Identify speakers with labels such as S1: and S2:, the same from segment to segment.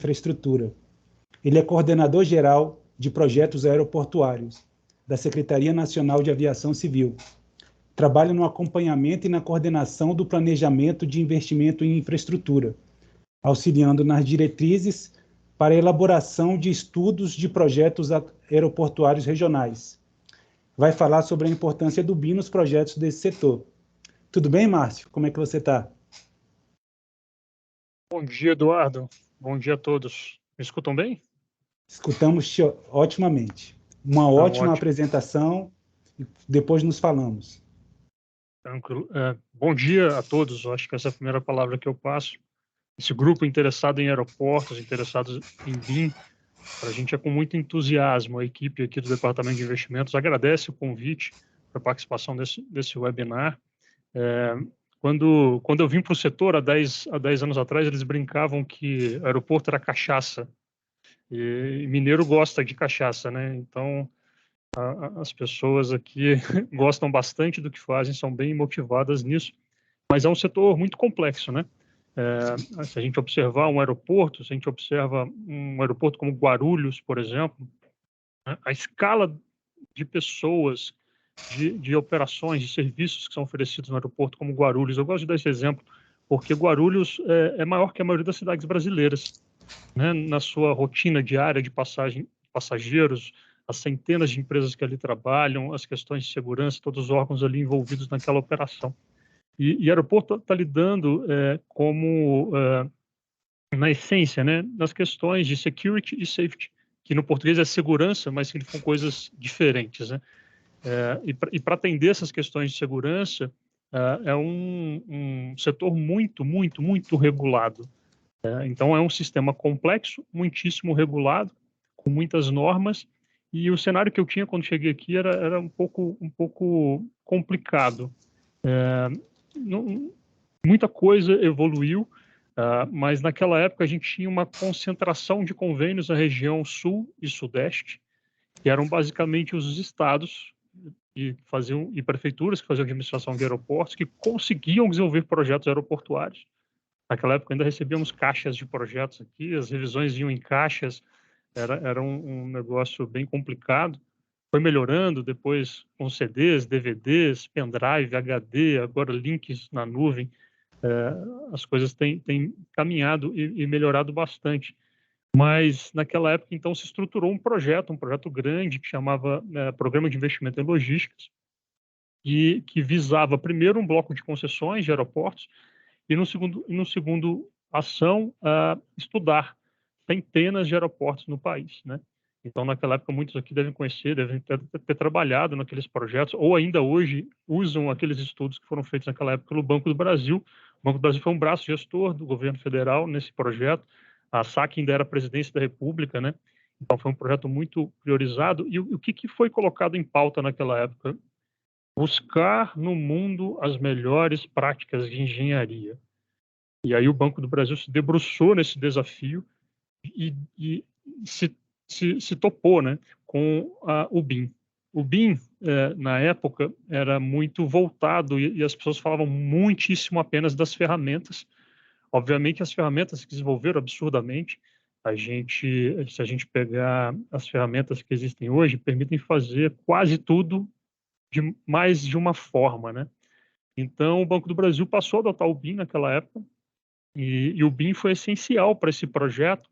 S1: Infraestrutura. Ele é coordenador geral de projetos aeroportuários da Secretaria Nacional de Aviação Civil. Trabalha no acompanhamento e na coordenação do planejamento de investimento em infraestrutura, auxiliando nas diretrizes para a elaboração de estudos de projetos aeroportuários regionais. Vai falar sobre a importância do BIM nos projetos desse setor. Tudo bem, Márcio? Como é que você está?
S2: Bom dia, Eduardo. Bom dia a todos. Me escutam bem?
S1: Escutamos otimamente. Uma ótima apresentação e depois nos falamos.
S2: Tranquilo. Bom dia a todos. Eu acho que essa é a primeira palavra que eu passo. Esse grupo interessado em aeroportos, interessados em BIM, para a gente é com muito entusiasmo. A equipe aqui do Departamento de Investimentos agradece o convite para a participação desse webinar. Quando eu vim para o setor, há 10 anos atrás, eles brincavam que aeroporto era cachaça. E mineiro gosta de cachaça, né? Então, as pessoas aqui gostam bastante do que fazem, são bem motivadas nisso. Mas é um setor muito complexo, né? Se a gente observar um aeroporto, se a gente observa um aeroporto como Guarulhos, por exemplo, a escala de pessoas, de operações, de serviços que são oferecidos no aeroporto como Guarulhos, eu gosto de dar esse exemplo, porque Guarulhos é maior que a maioria das cidades brasileiras, né? Na sua rotina diária de passageiros, as centenas de empresas que ali trabalham, as questões de segurança, todos os órgãos ali envolvidos naquela operação. E aeroporto está lidando na essência, né, nas questões de security e safety, que no português é segurança, mas que são coisas diferentes, né? E para atender essas questões de segurança, é um setor muito, muito, muito regulado. Então, é um sistema complexo, muitíssimo regulado, com muitas normas, e o cenário que eu tinha quando cheguei aqui era um pouco complicado. Muita coisa evoluiu, mas naquela época a gente tinha uma concentração de convênios na região sul e sudeste, que eram basicamente os estados e prefeituras que faziam administração de aeroportos, que conseguiam desenvolver projetos aeroportuários. Naquela época ainda recebíamos caixas de projetos aqui, as revisões vinham em caixas, era um negócio bem complicado. Foi melhorando depois com CDs, DVDs, pendrive, HD, agora links na nuvem. As coisas têm caminhado e melhorado bastante. Mas naquela época, então, se estruturou um projeto grande que chamava Programa de Investimento em Logísticas, e que visava primeiro um bloco de concessões de aeroportos e no segundo ação estudar centenas de aeroportos no país, né? Então, naquela época, muitos aqui devem conhecer, devem ter trabalhado naqueles projetos, ou ainda hoje usam aqueles estudos que foram feitos naquela época pelo Banco do Brasil. O Banco do Brasil foi um braço gestor do governo federal nesse projeto. A SAC ainda era a presidência da República, né? Então, foi um projeto muito priorizado. E o que foi colocado em pauta naquela época? Buscar no mundo as melhores práticas de engenharia. E aí o Banco do Brasil se debruçou nesse desafio e se topou, né, com o BIM. O BIM, na época, era muito voltado e as pessoas falavam muitíssimo apenas das ferramentas. Obviamente, as ferramentas se desenvolveram absurdamente. Se a gente pegar as ferramentas que existem hoje, permitem fazer quase tudo de mais de uma forma, né? Então, o Banco do Brasil passou a adotar o BIM naquela época e o BIM foi essencial para esse projeto,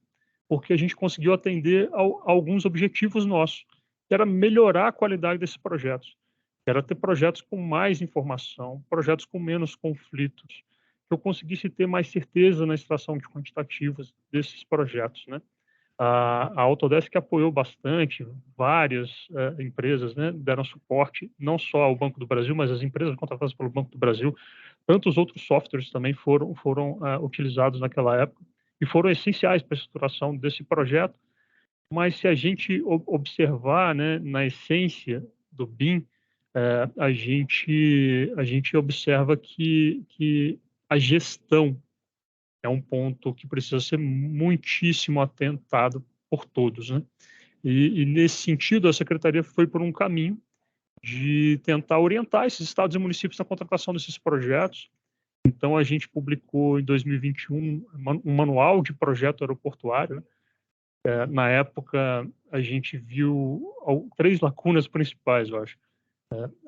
S2: porque a gente conseguiu atender a alguns objetivos nossos, que era melhorar a qualidade desses projetos, que era ter projetos com mais informação, projetos com menos conflitos, que eu conseguisse ter mais certeza na extração de quantitativos desses projetos, né? A Autodesk apoiou bastante, várias empresas, né, deram suporte, não só ao Banco do Brasil, mas as empresas contratadas pelo Banco do Brasil. Tantos outros softwares também foram utilizados naquela época e foram essenciais para a estruturação desse projeto. Mas se a gente observar, né, na essência do BIM, a gente observa que a gestão é um ponto que precisa ser muitíssimo atentado por todos, né? E nesse sentido, a Secretaria foi por um caminho de tentar orientar esses estados e municípios na contratação desses projetos Então, a gente publicou em 2021 um manual de projeto aeroportuário, né? Na época, a gente viu 3 lacunas principais, eu acho.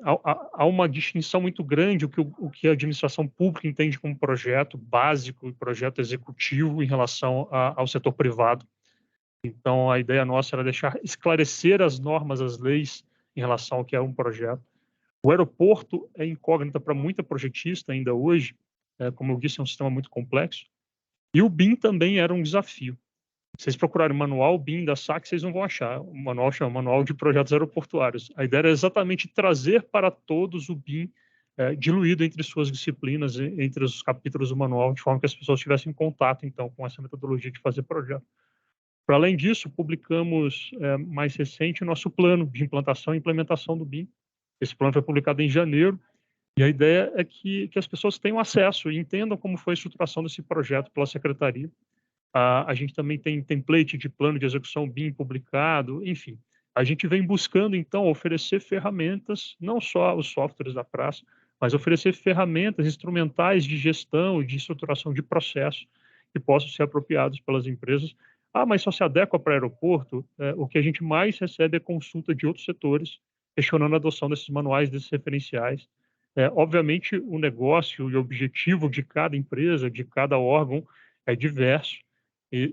S2: Há uma distinção muito grande o que a administração pública entende como projeto básico e projeto executivo em relação ao setor privado. Então, a ideia nossa era esclarecer as normas, as leis em relação ao que é um projeto. O aeroporto é incógnita para muita projetista ainda hoje, como eu disse, é um sistema muito complexo. E o BIM também era um desafio. Se vocês procurarem o manual BIM da SAC, vocês não vão achar. O manual chama Manual de Projetos Aeroportuários. A ideia era exatamente trazer para todos o BIM diluído entre suas disciplinas, entre os capítulos do manual, de forma que as pessoas tivessem contato, então, com essa metodologia de fazer projeto. Para além disso, publicamos mais recente o nosso plano de implantação e implementação do BIM. Esse plano foi publicado em janeiro, e a ideia é que as pessoas tenham acesso e entendam como foi a estruturação desse projeto pela Secretaria. A gente também tem template de plano de execução BIM publicado, enfim. A gente vem buscando, então, oferecer ferramentas, não só os softwares da praça, mas oferecer ferramentas instrumentais de gestão e de estruturação de processos que possam ser apropriados pelas empresas. Mas só se adequa para aeroporto? O que a gente mais recebe é consulta de outros setores, questionando a adoção desses manuais, desses referenciais. Obviamente, o negócio e o objetivo de cada empresa, de cada órgão, é diverso.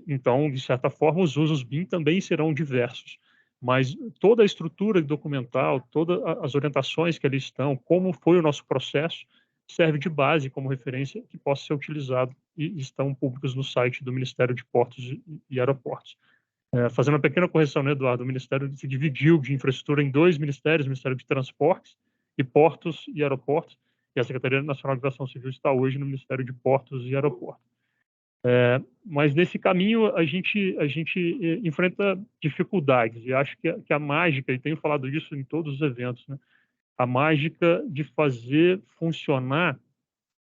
S2: Então, de certa forma, os usos BIM também serão diversos. Mas toda a estrutura documental, todas as orientações que ali estão, como foi o nosso processo, serve de base como referência que possa ser utilizado e estão públicos no site do Ministério de Portos e Aeroportos. Fazendo uma pequena correção, né, Eduardo? O Ministério se dividiu de infraestrutura em 2 ministérios, o Ministério de Transportes e Portos e Aeroportos, e a Secretaria Nacional de Aviação Civil está hoje no Ministério de Portos e Aeroportos. Mas nesse caminho a gente enfrenta dificuldades, e acho que a mágica, e tenho falado disso em todos os eventos, né, a mágica de fazer funcionar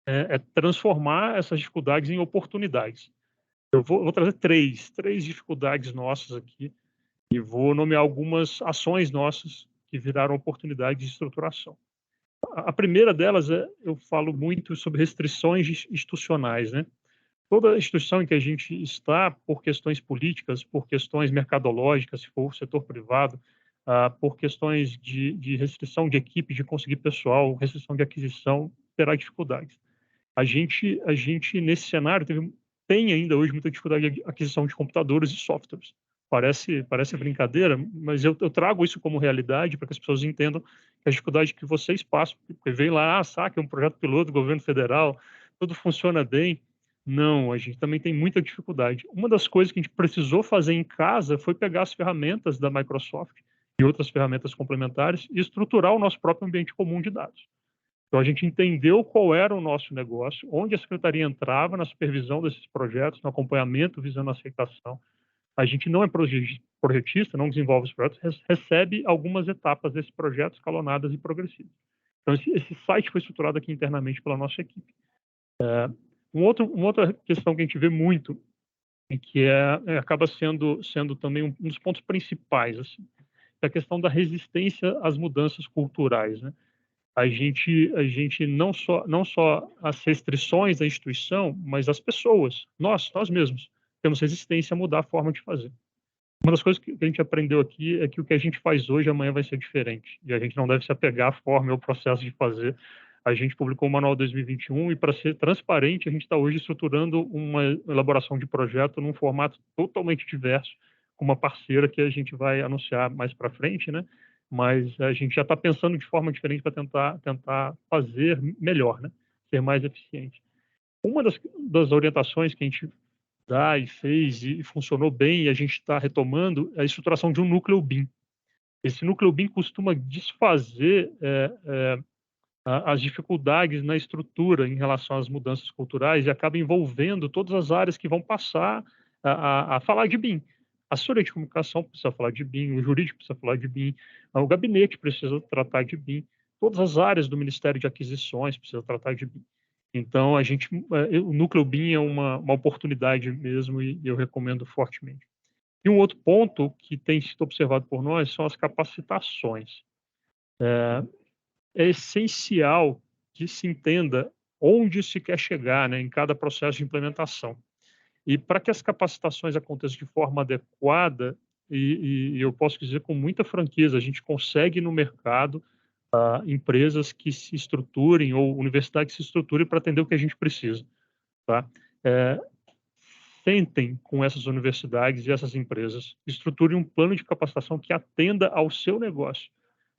S2: é transformar essas dificuldades em oportunidades. Eu vou trazer três dificuldades nossas aqui e vou nomear algumas ações nossas que viraram oportunidade de estruturação. A primeira delas eu falo muito sobre restrições institucionais, né? Toda instituição em que a gente está, por questões políticas, por questões mercadológicas, se for o setor privado, por questões de restrição de equipe, de conseguir pessoal, restrição de aquisição, terá dificuldades. A gente nesse cenário, tem ainda hoje muita dificuldade de aquisição de computadores e softwares. Parece brincadeira, mas eu trago isso como realidade para que as pessoas entendam que a dificuldade que vocês passam, porque vem lá, saca, é um projeto piloto do governo federal, tudo funciona bem. Não, a gente também tem muita dificuldade. Uma das coisas que a gente precisou fazer em casa foi pegar as ferramentas da Microsoft e outras ferramentas complementares e estruturar o nosso próprio ambiente comum de dados. Então, a gente entendeu qual era o nosso negócio, onde a Secretaria entrava na supervisão desses projetos, no acompanhamento visando a aceitação. A gente não é projetista, não desenvolve os projetos, recebe algumas etapas desses projetos escalonadas e progressivas. Então, esse site foi estruturado aqui internamente pela nossa equipe. Uma outra questão que a gente vê muito, e que acaba sendo também um dos pontos principais, assim, é a questão da resistência às mudanças culturais, né? A gente não só as restrições da instituição, mas as pessoas, nós mesmos, temos resistência a mudar a forma de fazer. Uma das coisas que a gente aprendeu aqui é que o que a gente faz hoje, amanhã vai ser diferente. E a gente não deve se apegar à forma ou ao processo de fazer. A gente publicou o Manual 2021 e, para ser transparente, a gente está hoje estruturando uma elaboração de projeto num formato totalmente diverso, com uma parceira que a gente vai anunciar mais para frente, né? Mas a gente já está pensando de forma diferente para tentar fazer melhor, né? Ser mais eficiente. Uma das orientações que a gente dá e fez e funcionou bem, e a gente está retomando, é a estruturação de um núcleo BIM. Esse núcleo BIM costuma desfazer as dificuldades na estrutura em relação às mudanças culturais e acaba envolvendo todas as áreas que vão passar a falar de BIM. A assessoria de comunicação precisa falar de BIM, o jurídico precisa falar de BIM, o gabinete precisa tratar de BIM, todas as áreas do Ministério de Aquisições precisam tratar de BIM. Então, o núcleo BIM é uma oportunidade mesmo e eu recomendo fortemente. E um outro ponto que tem sido observado por nós são as capacitações. É essencial que se entenda onde se quer chegar, né, em cada processo de implementação. E para que as capacitações aconteçam de forma adequada, e eu posso dizer com muita franqueza, a gente consegue no mercado empresas que se estruturem ou universidades que se estruturem para atender o que a gente precisa, tá? Sentem com essas universidades e essas empresas, estruturem um plano de capacitação que atenda ao seu negócio,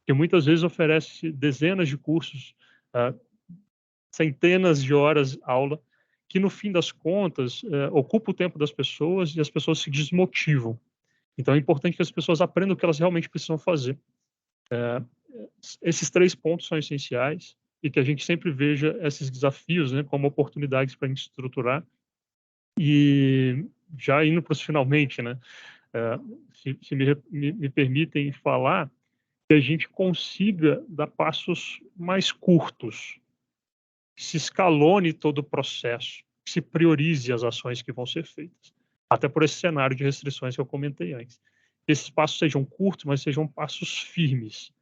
S2: que muitas vezes oferece dezenas de cursos, centenas de horas aula, que no fim das contas ocupa o tempo das pessoas e as pessoas se desmotivam. Então é importante que as pessoas aprendam o que elas realmente precisam fazer. Esses 3 pontos são essenciais e que a gente sempre veja esses desafios, né, como oportunidades para a gente estruturar. E já indo para os finalmente, né, se me permitem falar, que a gente consiga dar passos mais curtos, se escalone todo o processo, se priorize as ações que vão ser feitas, até por esse cenário de restrições que eu comentei antes. Que esses passos sejam curtos, mas sejam passos firmes,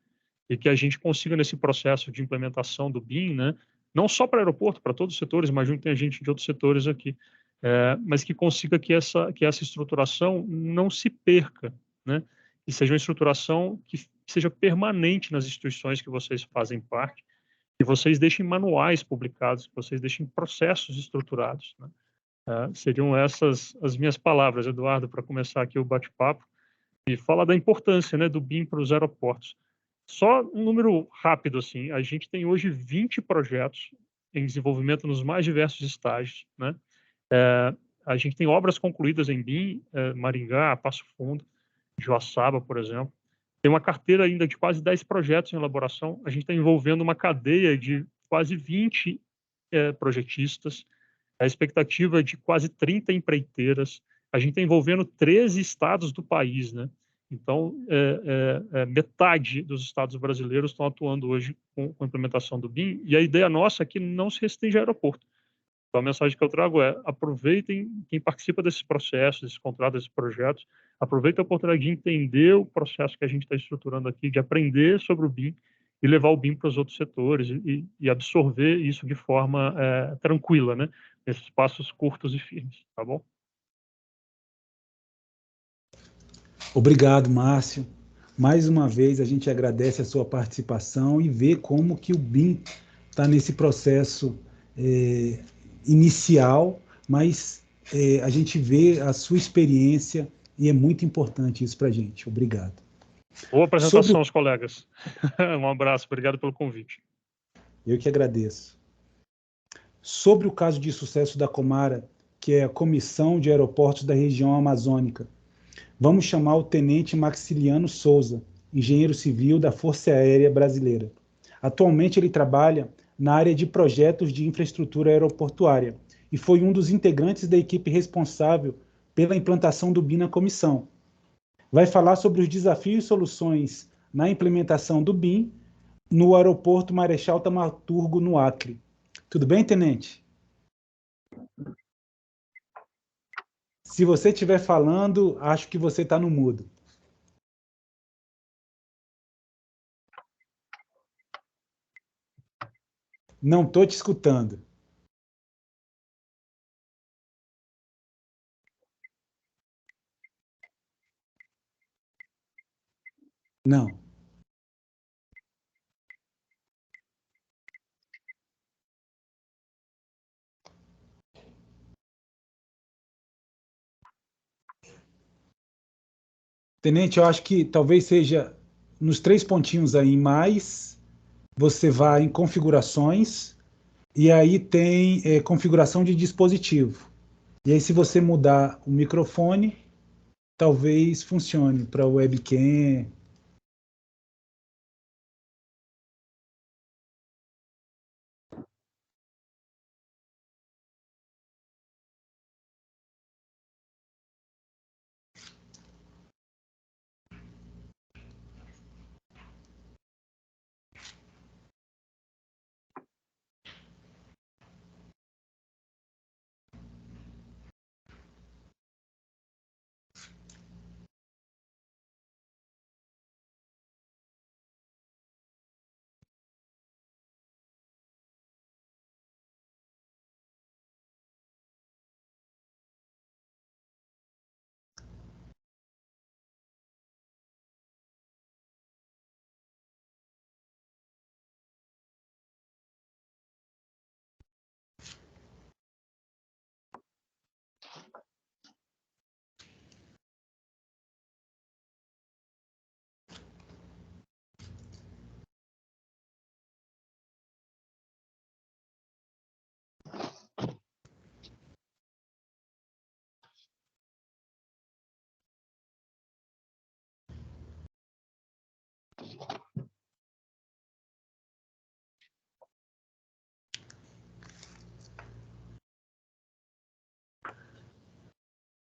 S2: e que a gente consiga, nesse processo de implementação do BIM, né, não só para aeroporto, para todos os setores, imagino que tem gente de outros setores aqui, mas que consiga que essa estruturação não se perca, né, e seja uma estruturação que seja permanente nas instituições que vocês fazem parte, que vocês deixem manuais publicados, que vocês deixem processos estruturados, né? Seriam essas as minhas palavras, Eduardo, para começar aqui o bate-papo e falar da importância, né, do BIM para os aeroportos. Só um número rápido, assim, a gente tem hoje 20 projetos em desenvolvimento nos mais diversos estágios, né? A gente tem obras concluídas em BIM, Maringá, Passo Fundo, Joaçaba, por exemplo. Tem uma carteira ainda de quase 10 projetos em elaboração. A gente está envolvendo uma cadeia de quase 20 projetistas. A expectativa é de quase 30 empreiteiras. A gente está envolvendo 13 estados do país, né? Então, metade dos estados brasileiros estão atuando hoje com a implementação do BIM, e a ideia nossa é que não se restringe ao aeroporto. Então, a mensagem que eu trago é: aproveitem quem participa desses processos, desses contratos, desses projetos, aproveita a oportunidade de entender o processo que a gente está estruturando aqui, de aprender sobre o BIM e levar o BIM para os outros setores e absorver isso de forma tranquila, né? Nesses passos curtos e firmes, tá bom?
S1: Obrigado, Márcio. Mais uma vez, a gente agradece a sua participação e vê como que o BIM está nesse processo inicial, mas a gente vê a sua experiência e é muito importante isso para a gente. Obrigado.
S2: Boa
S1: Sobre
S2: apresentação aos colegas. Um abraço, obrigado pelo convite.
S1: Eu que agradeço. Sobre o caso de sucesso da Comara, que é a Comissão de Aeroportos da Região Amazônica, vamos chamar o Tenente Maxiliano Souza, engenheiro civil da Força Aérea Brasileira. Atualmente ele trabalha na área de projetos de infraestrutura aeroportuária e foi um dos integrantes da equipe responsável pela implantação do BIM na comissão. Vai falar sobre os desafios e soluções na implementação do BIM no aeroporto Marechal Tamaturgo, no Acre. Tudo bem, tenente? Se você estiver falando, acho que você está no mudo. Não estou te escutando. Não. Tenente, eu acho que talvez seja nos 3 pontinhos aí, mais você vai em configurações e aí tem configuração de dispositivo. E aí, se você mudar o microfone, talvez funcione para o webcam.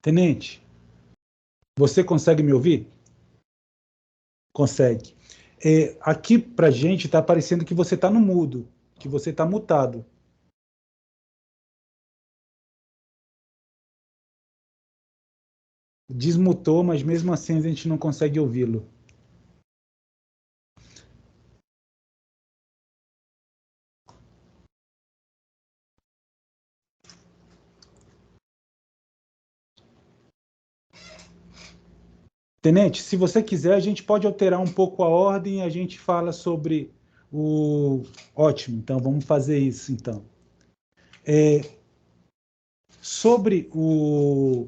S1: Tenente, você consegue me ouvir? Consegue. Aqui para a gente está parecendo que você está no mudo, que você está mutado. Desmutou, mas mesmo assim a gente não consegue ouvi-lo. Tenente, se você quiser, a gente pode alterar um pouco a ordem e a gente fala sobre o... Ótimo, então vamos fazer isso, então. Sobre o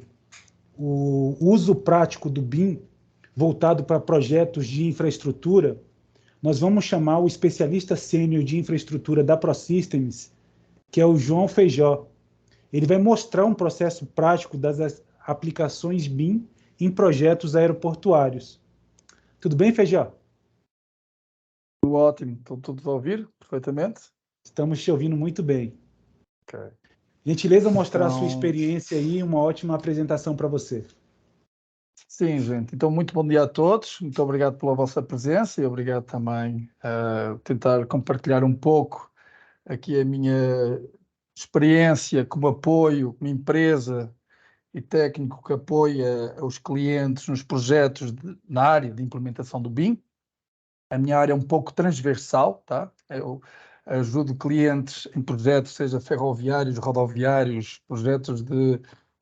S1: uso prático do BIM, voltado para projetos de infraestrutura, nós vamos chamar o especialista sênior de infraestrutura da ProSystems, que é o João Feijó. Ele vai mostrar um processo prático das aplicações BIM em projetos aeroportuários. Tudo bem, Feijó?
S3: Tudo ótimo. Estão todos a ouvir perfeitamente?
S1: Estamos te ouvindo muito bem.
S3: Ok.
S1: Gentileza mostrar a sua experiência aí, uma ótima apresentação para você.
S3: Sim, gente. Então, muito bom dia a todos. Muito obrigado pela vossa presença e obrigado também a tentar compartilhar um pouco aqui a minha experiência como apoio, como empresa e técnico que apoia os clientes nos projetos na área de implementação do BIM. A minha área é um pouco transversal, tá? Eu ajudo clientes em projetos, seja ferroviários, rodoviários, projetos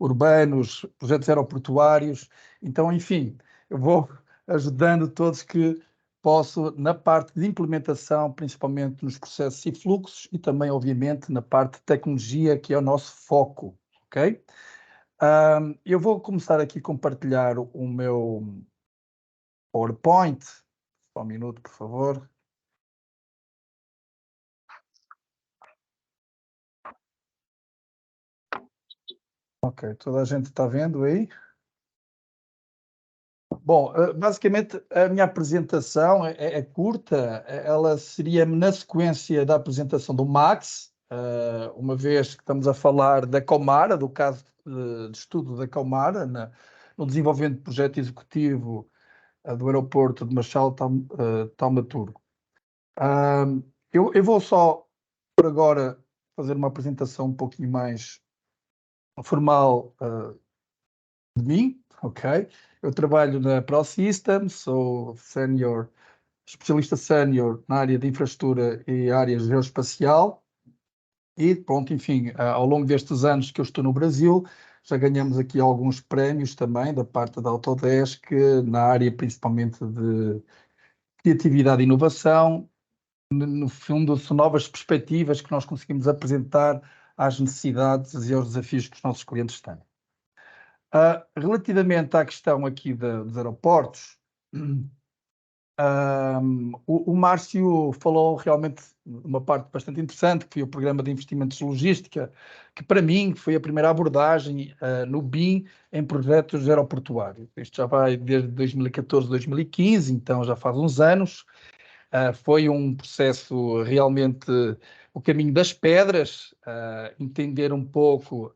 S3: urbanos, projetos aeroportuários. Então, enfim, eu vou ajudando todos que posso na parte de implementação, principalmente nos processos e fluxos, e também, obviamente, na parte de tecnologia, que é o nosso foco, ok? Eu vou começar aqui a compartilhar o meu PowerPoint. Só um minuto, por favor. Ok, toda a gente está vendo aí? Bom, basicamente a minha apresentação é curta, ela seria na sequência da apresentação do Max, uma vez que estamos a falar da Comara, do caso de estudo da Comara, no desenvolvimento de projeto executivo do aeroporto de Marechal Thaumaturgo. Eu vou só, por agora, fazer uma apresentação um pouquinho mais formal de mim, ok? Eu trabalho na ProSystems, sou especialista sénior na área de infraestrutura e área geoespacial e pronto, enfim, ao longo destes anos que eu estou no Brasil, já ganhamos aqui alguns prémios também da parte da Autodesk, na área principalmente de criatividade e inovação. No fundo, são novas perspectivas que nós conseguimos apresentar às necessidades e aos desafios que os nossos clientes têm. Relativamente à questão aqui dos aeroportos, o Márcio falou realmente uma parte bastante interessante, que foi o Programa de Investimentos de Logística, que para mim foi a primeira abordagem no BIM em projetos aeroportuários. Isto já vai desde 2014, 2015, então já faz uns anos. Foi um processo realmente o caminho das pedras, entender um pouco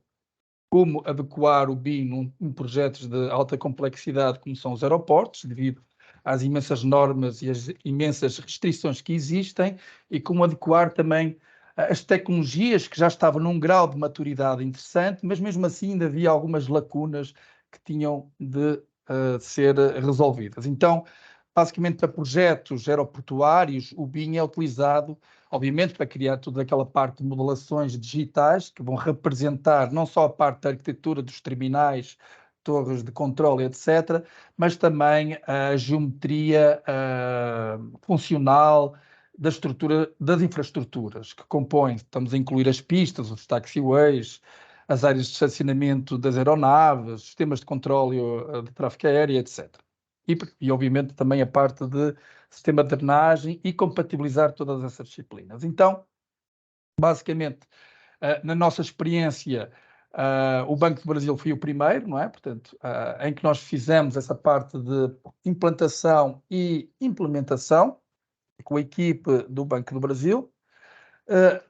S3: como adequar o BIM em projetos de alta complexidade como são os aeroportos, devido às imensas normas e às imensas restrições que existem, e como adequar também as tecnologias que já estavam num grau de maturidade interessante, mas mesmo assim ainda havia algumas lacunas que tinham de ser resolvidas. Então, basicamente para projetos aeroportuários, o BIM é utilizado obviamente para criar toda aquela parte de modelações digitais que vão representar não só a parte da arquitetura dos terminais, torres de controle, etc., mas também a geometria funcional da estrutura das infraestruturas que compõem. Estamos a incluir as pistas, os taxiways, as áreas de estacionamento das aeronaves, sistemas de controle de tráfego aéreo, etc. E, obviamente, também a parte de sistema de drenagem e compatibilizar todas essas disciplinas. Então, basicamente, na nossa experiência, o Banco do Brasil foi o primeiro, não é? Portanto, em que nós fizemos essa parte de implantação e implementação com a equipe do Banco do Brasil.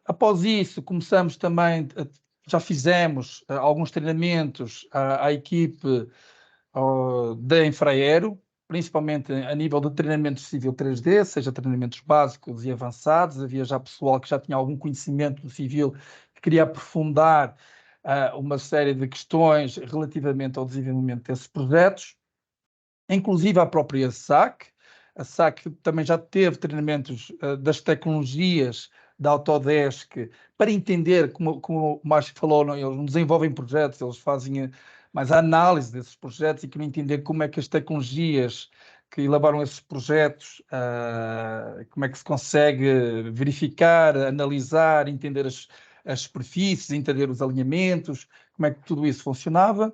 S3: Após isso, começamos também a já fizemos alguns treinamentos à equipe da Infraero, principalmente a nível de treinamento civil 3D, seja treinamentos básicos e avançados. Havia já pessoal que já tinha algum conhecimento do civil, que queria aprofundar uma série de questões relativamente ao desenvolvimento desses projetos, inclusive a própria SAC. A SAC também já teve treinamentos das tecnologias da Autodesk para entender, como o Márcio falou, não, eles não desenvolvem projetos, eles fazem mais a análise desses projetos e queriam entender como é que as tecnologias que elaboram esses projetos, como é que se consegue verificar, analisar, entender as superfícies, entender os alinhamentos, como é que tudo isso funcionava.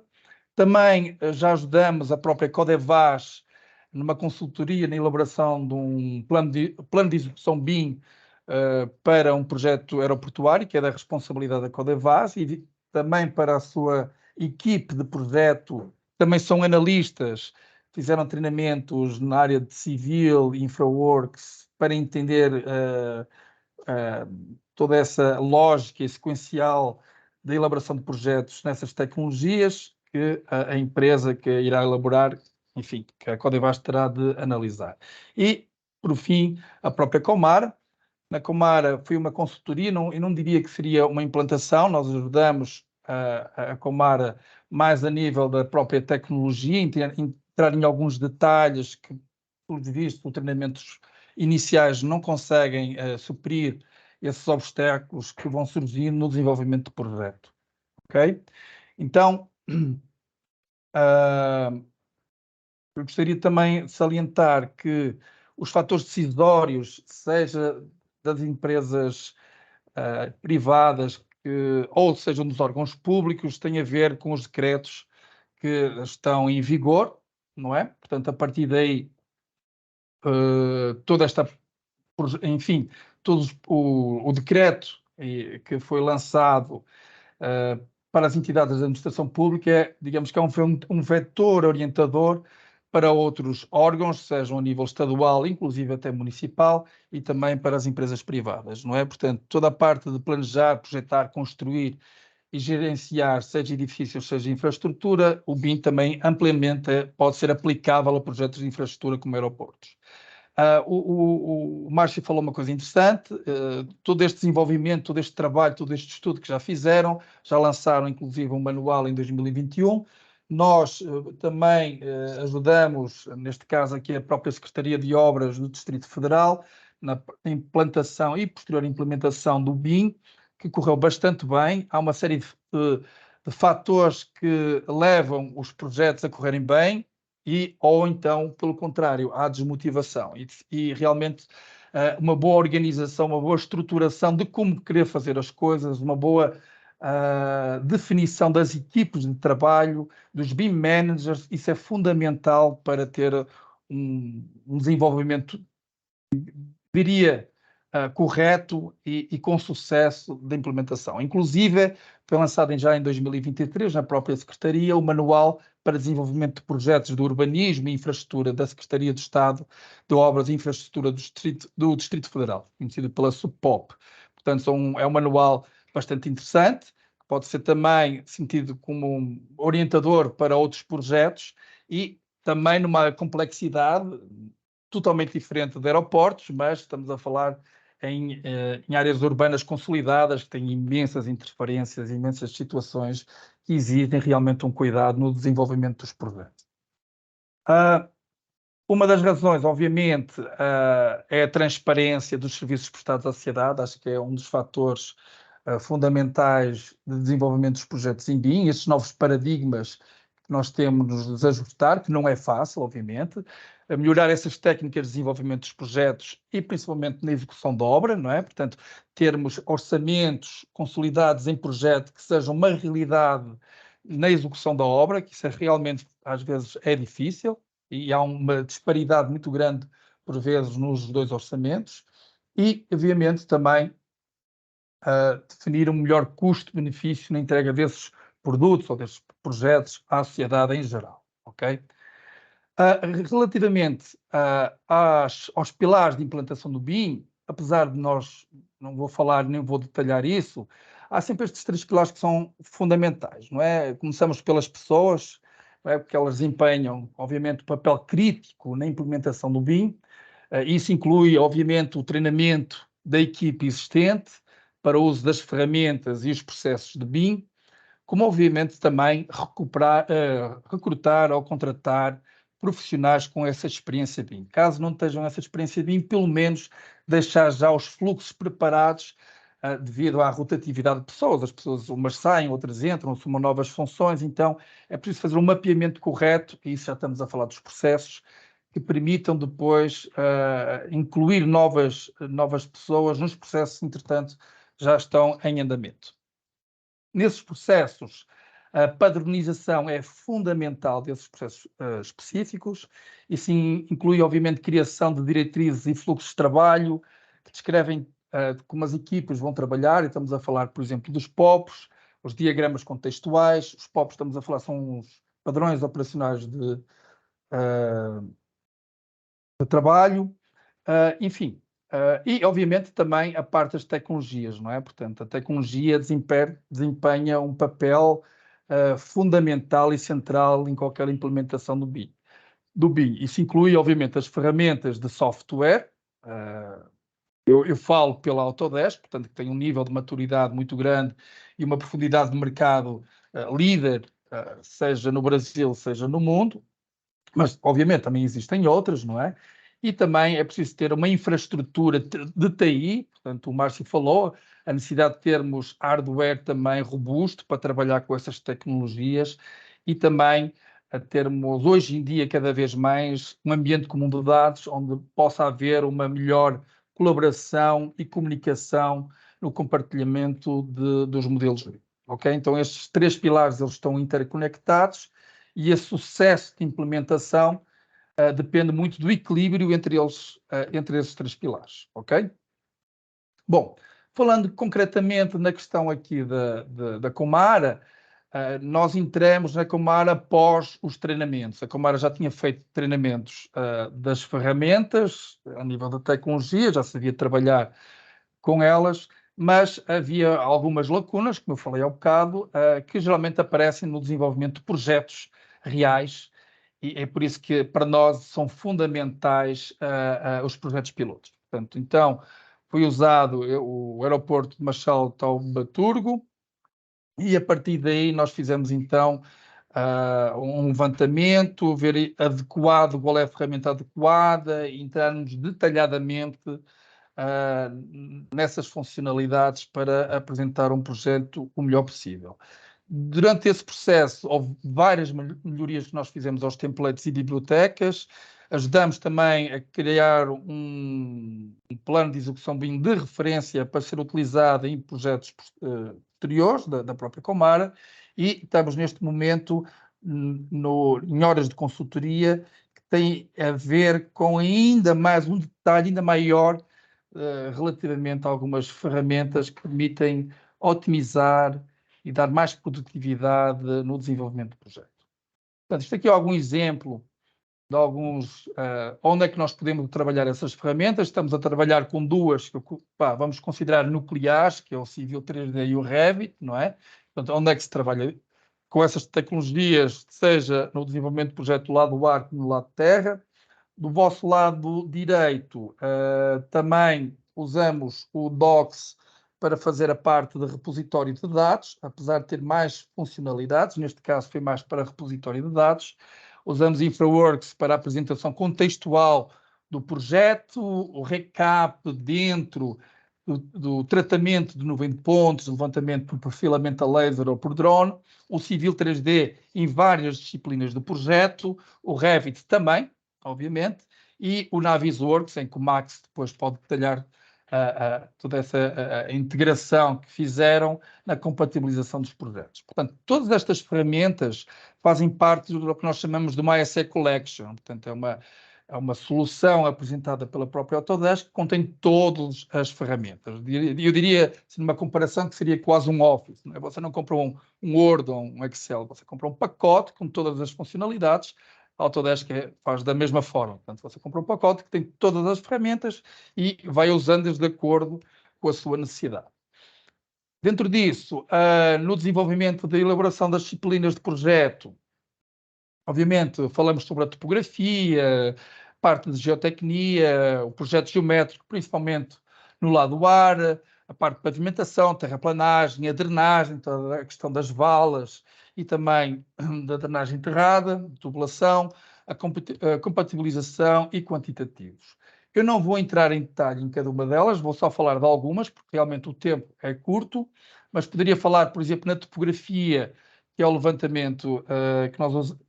S3: Também já ajudamos a própria Codevas numa consultoria na elaboração de um plano de execução BIM para um projeto aeroportuário, que é da responsabilidade da Codevas, e também para a sua equipe de projeto, também são analistas, fizeram treinamentos na área de civil, InfraWorks, para entender toda essa lógica e sequencial da elaboração de projetos nessas tecnologias que a empresa que irá elaborar, enfim, que a Codevas terá de analisar. E, por fim, a própria Comara. Na Comara foi uma consultoria, eu não diria que seria uma implantação, nós ajudamos a Comara mais a nível da própria tecnologia, entrar em alguns detalhes que, por visto, os treinamentos iniciais não conseguem suprir esses obstáculos que vão surgir no desenvolvimento do projeto. Ok? Então, eu gostaria também de salientar que os fatores decisórios, seja das empresas privadas, ou sejam dos órgãos públicos, têm a ver com os decretos que estão em vigor, não é? Portanto, a partir daí, toda esta, enfim, o decreto que foi lançado para as entidades da administração pública, digamos que é um vetor orientador para outros órgãos, sejam a nível estadual, inclusive até municipal, e também para as empresas privadas, não é? Portanto, toda a parte de planejar, projetar, construir e gerenciar, seja edifícios, seja infraestrutura, o BIM também amplamente pode ser aplicável a projetos de infraestrutura como aeroportos. O Márcio falou uma coisa interessante, todo este desenvolvimento, todo este trabalho, todo este estudo que já fizeram, já lançaram inclusive um manual em 2021. Nós também ajudamos, neste caso aqui, a própria Secretaria de Obras do Distrito Federal, na implantação e posterior implementação do BIM, que correu bastante bem. Há uma série de fatores que levam os projetos a correrem bem, ou então, pelo contrário, há desmotivação. E realmente uma boa organização, uma boa estruturação de como querer fazer as coisas, uma boa definição das equipes de trabalho, dos BIM managers, isso é fundamental para ter um desenvolvimento, diria, correto e com sucesso da implementação. Inclusive, foi lançado já em 2023, na própria Secretaria, o Manual para Desenvolvimento de Projetos de Urbanismo e Infraestrutura da Secretaria de Estado de Obras e Infraestrutura do Distrito Federal, conhecido pela SUPOP. Portanto, é um manual bastante interessante, que pode ser também sentido como um orientador para outros projetos e também numa complexidade totalmente diferente de aeroportos, mas estamos a falar em áreas urbanas consolidadas, que têm imensas interferências, imensas situações que exigem realmente um cuidado no desenvolvimento dos projetos. Uma das razões, obviamente, é a transparência dos serviços prestados à sociedade. Acho que é um dos fatores fundamentais de desenvolvimento dos projetos em BIM, estes novos paradigmas que nós temos de nos ajustar, que não é fácil, obviamente, a melhorar essas técnicas de desenvolvimento dos projetos e principalmente na execução da obra, não é? Portanto, termos orçamentos consolidados em projeto que sejam uma realidade na execução da obra, que isso realmente às vezes é difícil e há uma disparidade muito grande por vezes nos dois orçamentos e, obviamente, também definir um melhor custo-benefício na entrega desses produtos ou desses projetos à sociedade em geral, ok? Relativamente aos pilares de implantação do BIM, apesar de nós, não vou falar nem vou detalhar isso, há sempre estes 3 pilares que são fundamentais, não é? Começamos pelas pessoas, não é? Porque elas desempenham, obviamente, um papel crítico na implementação do BIM. Isso inclui, obviamente, o treinamento da equipe existente para o uso das ferramentas e os processos de BIM, como, obviamente, também recrutar ou contratar profissionais com essa experiência BIM. Caso não tenham essa experiência BIM, pelo menos deixar já os fluxos preparados devido à rotatividade de pessoas. As pessoas umas saem, outras entram, assumem novas funções, então é preciso fazer um mapeamento correto, e isso já estamos a falar dos processos, que permitam depois incluir novas pessoas nos processos, entretanto, já estão em andamento. Nesses processos, a padronização é fundamental desses processos específicos. Isso inclui, obviamente, criação de diretrizes e fluxos de trabalho que descrevem como as equipas vão trabalhar, e estamos a falar, por exemplo, dos POPs, os diagramas contextuais. Os POPs, estamos a falar, são os padrões operacionais de trabalho, enfim. E, obviamente, também a parte das tecnologias, não é? Portanto, a tecnologia desempenha um papel fundamental e central em qualquer implementação do BIM. Isso inclui, obviamente, as ferramentas de software. Eu falo pela Autodesk, portanto, que tem um nível de maturidade muito grande e uma profundidade de mercado líder, seja no Brasil, seja no mundo. Mas, obviamente, também existem outras, não é? E também é preciso ter uma infraestrutura de TI, portanto, o Márcio falou, a necessidade de termos hardware também robusto para trabalhar com essas tecnologias e também a termos, hoje em dia, cada vez mais, um ambiente comum de dados onde possa haver uma melhor colaboração e comunicação no compartilhamento dos modelos. Ok? Então, estes 3 pilares eles estão interconectados e esse sucesso de implementação depende muito do equilíbrio entre esses 3 pilares, ok? Bom, falando concretamente na questão aqui da Comara, nós entramos na Comara após os treinamentos. A Comara já tinha feito treinamentos das ferramentas, a nível da tecnologia, já sabia trabalhar com elas, mas havia algumas lacunas, como eu falei há bocado, que geralmente aparecem no desenvolvimento de projetos reais, e é por isso que para nós são fundamentais os projetos pilotos. Portanto, então, foi usado o aeroporto de Machel Taubaturgo, e a partir daí nós fizemos então um levantamento, ver adequado qual é a ferramenta adequada, entrarmos detalhadamente nessas funcionalidades para apresentar um projeto o melhor possível. Durante esse processo, houve várias melhorias que nós fizemos aos templates e bibliotecas. Ajudamos também a criar um plano de execução BIM de referência para ser utilizado em projetos posteriores da própria Comara, e estamos neste momento em horas de consultoria que tem a ver com ainda mais um detalhe ainda maior relativamente a algumas ferramentas que permitem otimizar e dar mais produtividade no desenvolvimento do projeto. Portanto, isto aqui é algum exemplo de alguns, onde é que nós podemos trabalhar essas ferramentas. Estamos a trabalhar com duas que vamos considerar nucleares, que é o Civil 3D e o Revit, não é? Portanto, onde é que se trabalha com essas tecnologias, seja no desenvolvimento do projeto do lado do ar como do lado de terra. Do vosso lado direito, também usamos o Docs para fazer a parte de repositório de dados, apesar de ter mais funcionalidades, neste caso foi mais para repositório de dados. Usamos InfraWorks para a apresentação contextual do projeto, o recap dentro do tratamento de nuvem de pontos, levantamento por perfilamento a laser ou por drone, o Civil 3D em várias disciplinas do projeto, o Revit também, obviamente, e o Navisworks, em que o Max depois pode detalhar toda essa integração que fizeram na compatibilização dos projetos. Portanto, todas estas ferramentas fazem parte do que nós chamamos de uma ASE Collection. Portanto, é uma solução apresentada pela própria Autodesk que contém todas as ferramentas. Eu diria, assim, numa comparação, que seria quase um Office. Não é? Você não compra um Word ou um Excel, você compra um pacote com todas as funcionalidades. A Autodesk faz da mesma forma. Portanto, você compra um pacote que tem todas as ferramentas e vai usando-as de acordo com a sua necessidade. Dentro disso, no desenvolvimento da elaboração das disciplinas de projeto, obviamente falamos sobre a topografia, parte de geotecnia, o projeto geométrico, principalmente no lado do ar, a parte de pavimentação, terraplanagem, a drenagem, toda a questão das valas e também da drenagem enterrada, tubulação, a compatibilização e quantitativos. Eu não vou entrar em detalhe em cada uma delas, vou só falar de algumas, porque realmente o tempo é curto, mas poderia falar, por exemplo, na topografia, que é o levantamento que nós usamos,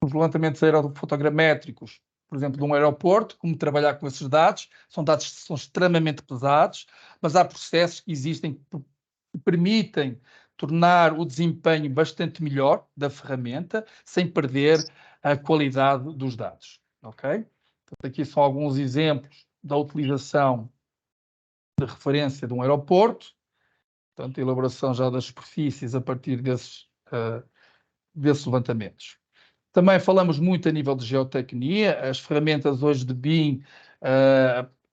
S3: os levantamentos aerofotogramétricos, por exemplo, de um aeroporto, como trabalhar com esses dados. São dados que são extremamente pesados, mas há processos que existem que permitem tornar o desempenho bastante melhor da ferramenta, sem perder a qualidade dos dados. Ok? Portanto, aqui são alguns exemplos da utilização de referência de um aeroporto, portanto, a elaboração já das superfícies a partir desses levantamentos. Também falamos muito a nível de geotecnia, as ferramentas hoje de BIM,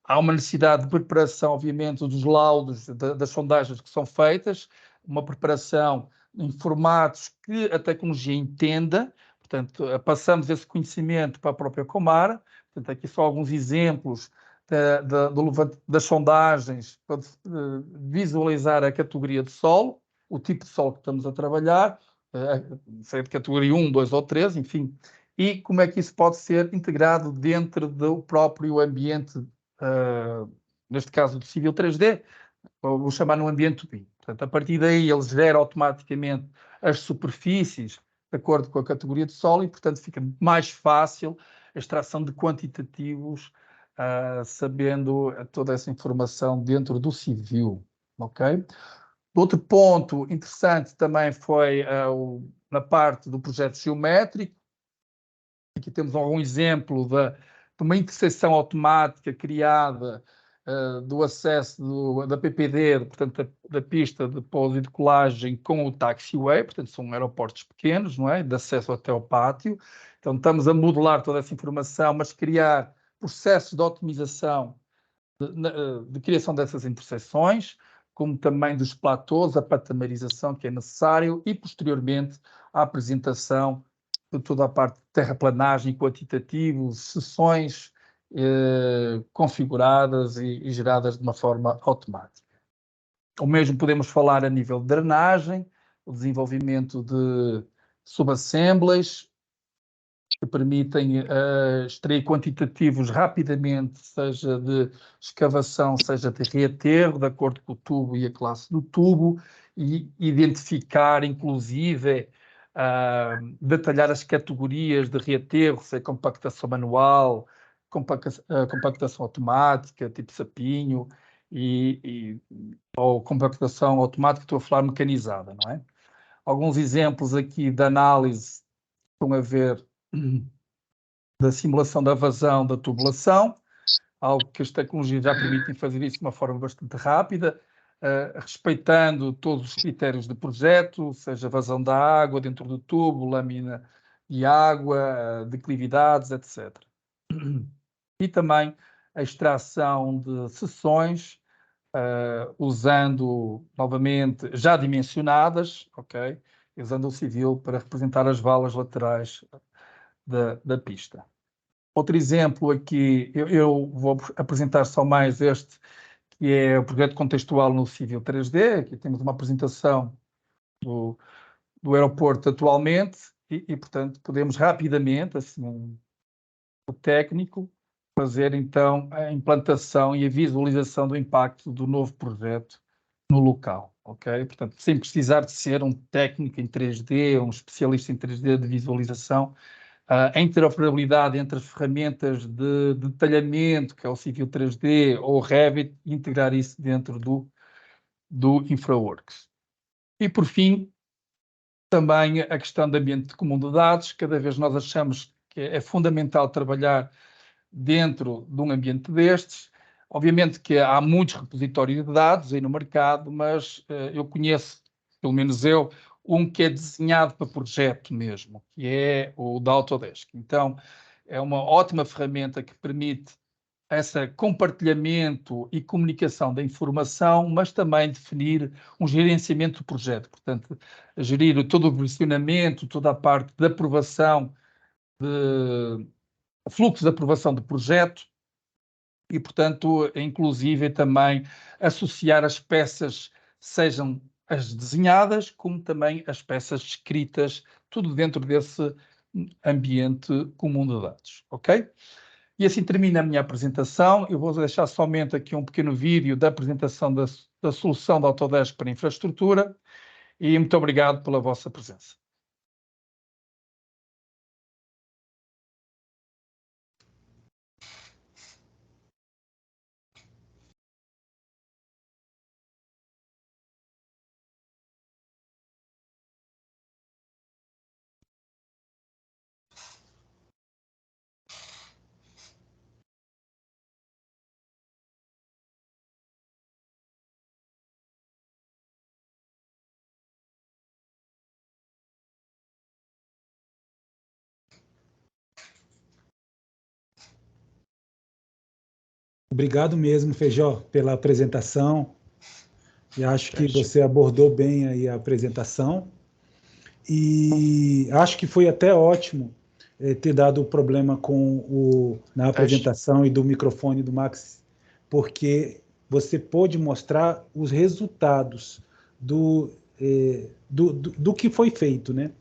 S3: há uma necessidade de preparação, obviamente, dos laudos das sondagens que são feitas, uma preparação em formatos que a tecnologia entenda, portanto, passamos esse conhecimento para a própria Comara. Portanto, aqui são alguns exemplos das sondagens para visualizar a categoria de solo, o tipo de solo que estamos a trabalhar, seja de categoria 1, 2 ou 3, enfim, e como é que isso pode ser integrado dentro do próprio ambiente, neste caso do Civil 3D, vou chamar no ambiente BIM. Portanto, a partir daí ele gera automaticamente as superfícies de acordo com a categoria de solo e, portanto, fica mais fácil a extração de quantitativos, sabendo toda essa informação dentro do civil, ok? Outro ponto interessante também foi na parte do projeto geométrico. Aqui temos algum exemplo de uma interseção automática criada do acesso da PPD, portanto, da pista de pouso e decolagem com o taxiway, portanto, são aeroportos pequenos, não é? De acesso até ao pátio. Então, estamos a modelar toda essa informação, mas criar processos de otimização de criação dessas interseções, como também dos platôs, a patamarização que é necessário e, posteriormente, a apresentação de toda a parte de terraplanagem, quantitativo, sessões configuradas e geradas de uma forma automática. O mesmo podemos falar a nível de drenagem, o desenvolvimento de subassemblies, que permitem extrair quantitativos rapidamente, seja de escavação, seja de reaterro, de acordo com o tubo e a classe do tubo, e identificar, inclusive, detalhar as categorias de reaterro, se é compactação manual, compactação automática, tipo sapinho, ou compactação automática, estou a falar mecanizada, não é? Alguns exemplos aqui de análise estão a ver da simulação da vazão da tubulação, algo que as tecnologias já permitem fazer isso de uma forma bastante rápida, respeitando todos os critérios de projeto, seja vazão da água dentro do tubo, lâmina de água, declividades, etc. E também a extração de seções, usando, novamente, já dimensionadas, ok? Usando o civil para representar as valas laterais da pista. Outro exemplo aqui, eu vou apresentar só mais este, que é o projeto contextual no Civil 3D. Aqui temos uma apresentação do aeroporto atualmente e, portanto, podemos rapidamente, assim, o técnico, fazer então a implantação e a visualização do impacto do novo projeto no local, ok? Portanto, sem precisar de ser um técnico em 3D, um especialista em 3D de visualização, a interoperabilidade entre as ferramentas de detalhamento, que é o Civil 3D ou o Revit, e integrar isso dentro do InfraWorks. E, por fim, também a questão do ambiente comum de dados. Cada vez nós achamos que é fundamental trabalhar dentro de um ambiente destes. Obviamente que há muitos repositórios de dados aí no mercado, mas eu conheço, pelo menos eu, um que é desenhado para projeto mesmo, que é o da Autodesk. Então, é uma ótima ferramenta que permite esse compartilhamento e comunicação da informação, mas também definir um gerenciamento do projeto. Portanto, gerir todo o versionamento, toda a parte de aprovação, fluxo de aprovação do projeto e, portanto, inclusive também associar as peças, sejam as desenhadas, como também as peças escritas, tudo dentro desse ambiente comum de dados, ok? E assim termina a minha apresentação. Eu vou deixar somente aqui um pequeno vídeo da apresentação da solução da Autodesk para infraestrutura e muito obrigado pela vossa presença.
S1: Obrigado mesmo, Feijó, pela apresentação. E acho que você abordou bem aí a apresentação. E acho que foi até ótimo ter dado o problema na apresentação e do microfone do Max, porque você pôde mostrar os resultados do que foi feito, né?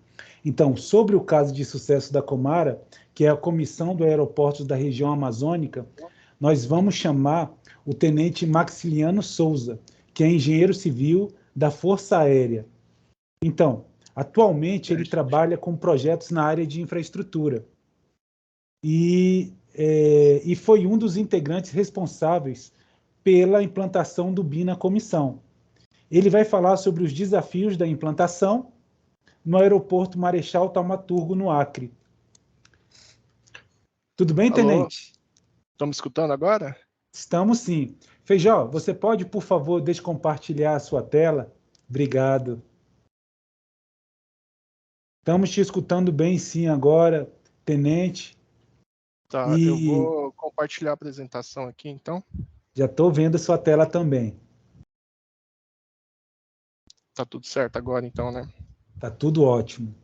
S1: Então, sobre o caso de sucesso da Comara, que é a Comissão do Aeroportos da Região Amazônica, nós vamos chamar o Tenente Maxiliano Souza, que é engenheiro civil da Força Aérea. Então, atualmente ele trabalha com projetos na área de infraestrutura e foi um dos integrantes responsáveis pela implantação do BIM na comissão. Ele vai falar sobre os desafios da implantação no aeroporto Marechal Thaumaturgo, no Acre. Tudo bem, Tenente?
S4: Estamos escutando agora?
S1: Estamos sim. Feijó, você pode, por favor, descompartilhar a sua tela? Obrigado. Estamos te escutando bem sim agora, Tenente.
S4: Tá, eu vou compartilhar a apresentação aqui, então.
S1: Já estou vendo a sua tela também.
S4: Tá tudo certo agora, então, né?
S1: Tá tudo ótimo.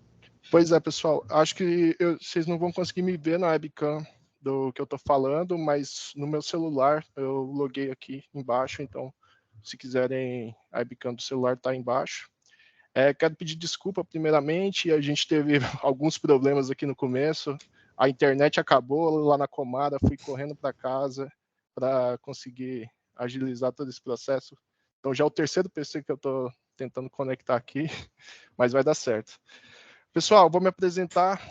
S4: Pois é, pessoal, acho que vocês não vão conseguir me ver na webcam do que eu estou falando, mas no meu celular eu loguei aqui embaixo, então se quiserem, a webcam do celular está embaixo. Quero pedir desculpa primeiramente, a gente teve alguns problemas aqui no começo, a internet acabou lá na Comara, fui correndo para casa para conseguir agilizar todo esse processo. Então já é o terceiro PC que eu estou tentando conectar aqui, mas vai dar certo. Pessoal, vou me apresentar.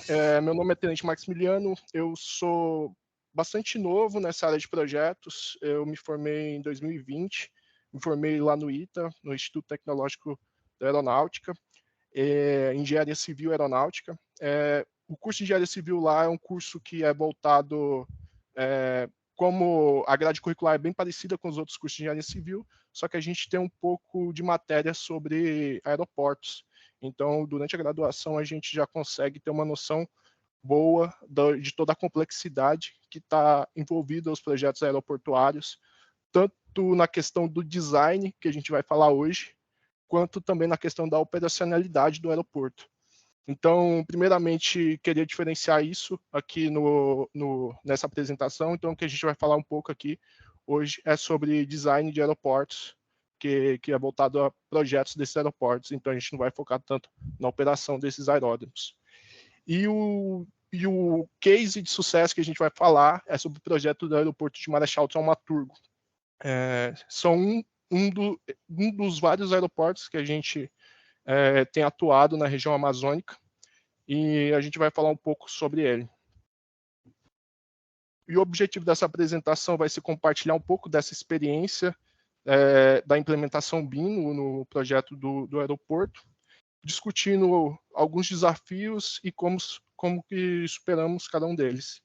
S4: Meu nome é Tenente Maximiliano, eu sou bastante novo nessa área de projetos. Eu me formei em 2020, me formei lá no ITA, no Instituto Tecnológico da Aeronáutica, Engenharia Civil Aeronáutica. O curso de Engenharia Civil lá é um curso que é voltado, como a grade curricular é bem parecida com os outros cursos de Engenharia Civil, só que a gente tem um pouco de matéria sobre aeroportos. Então, durante a graduação, a gente já consegue ter uma noção boa de toda a complexidade que está envolvida aos projetos aeroportuários, tanto na questão do design, que a gente vai falar hoje, quanto também na questão da operacionalidade do aeroporto. Então, primeiramente, queria diferenciar isso aqui nessa apresentação. Então, o que a gente vai falar um pouco aqui hoje é sobre design de aeroportos, que é voltado a projetos desses aeroportos, então a gente não vai focar tanto na operação desses aeródromos. E o case de sucesso que a gente vai falar é sobre o projeto do aeroporto de Marechal Thaumaturgo. São um dos vários aeroportos que a gente tem atuado na região amazônica, e a gente vai falar um pouco sobre ele. E o objetivo dessa apresentação vai ser compartilhar um pouco dessa experiência da implementação BIM no projeto do aeroporto, discutindo alguns desafios e como que superamos cada um deles.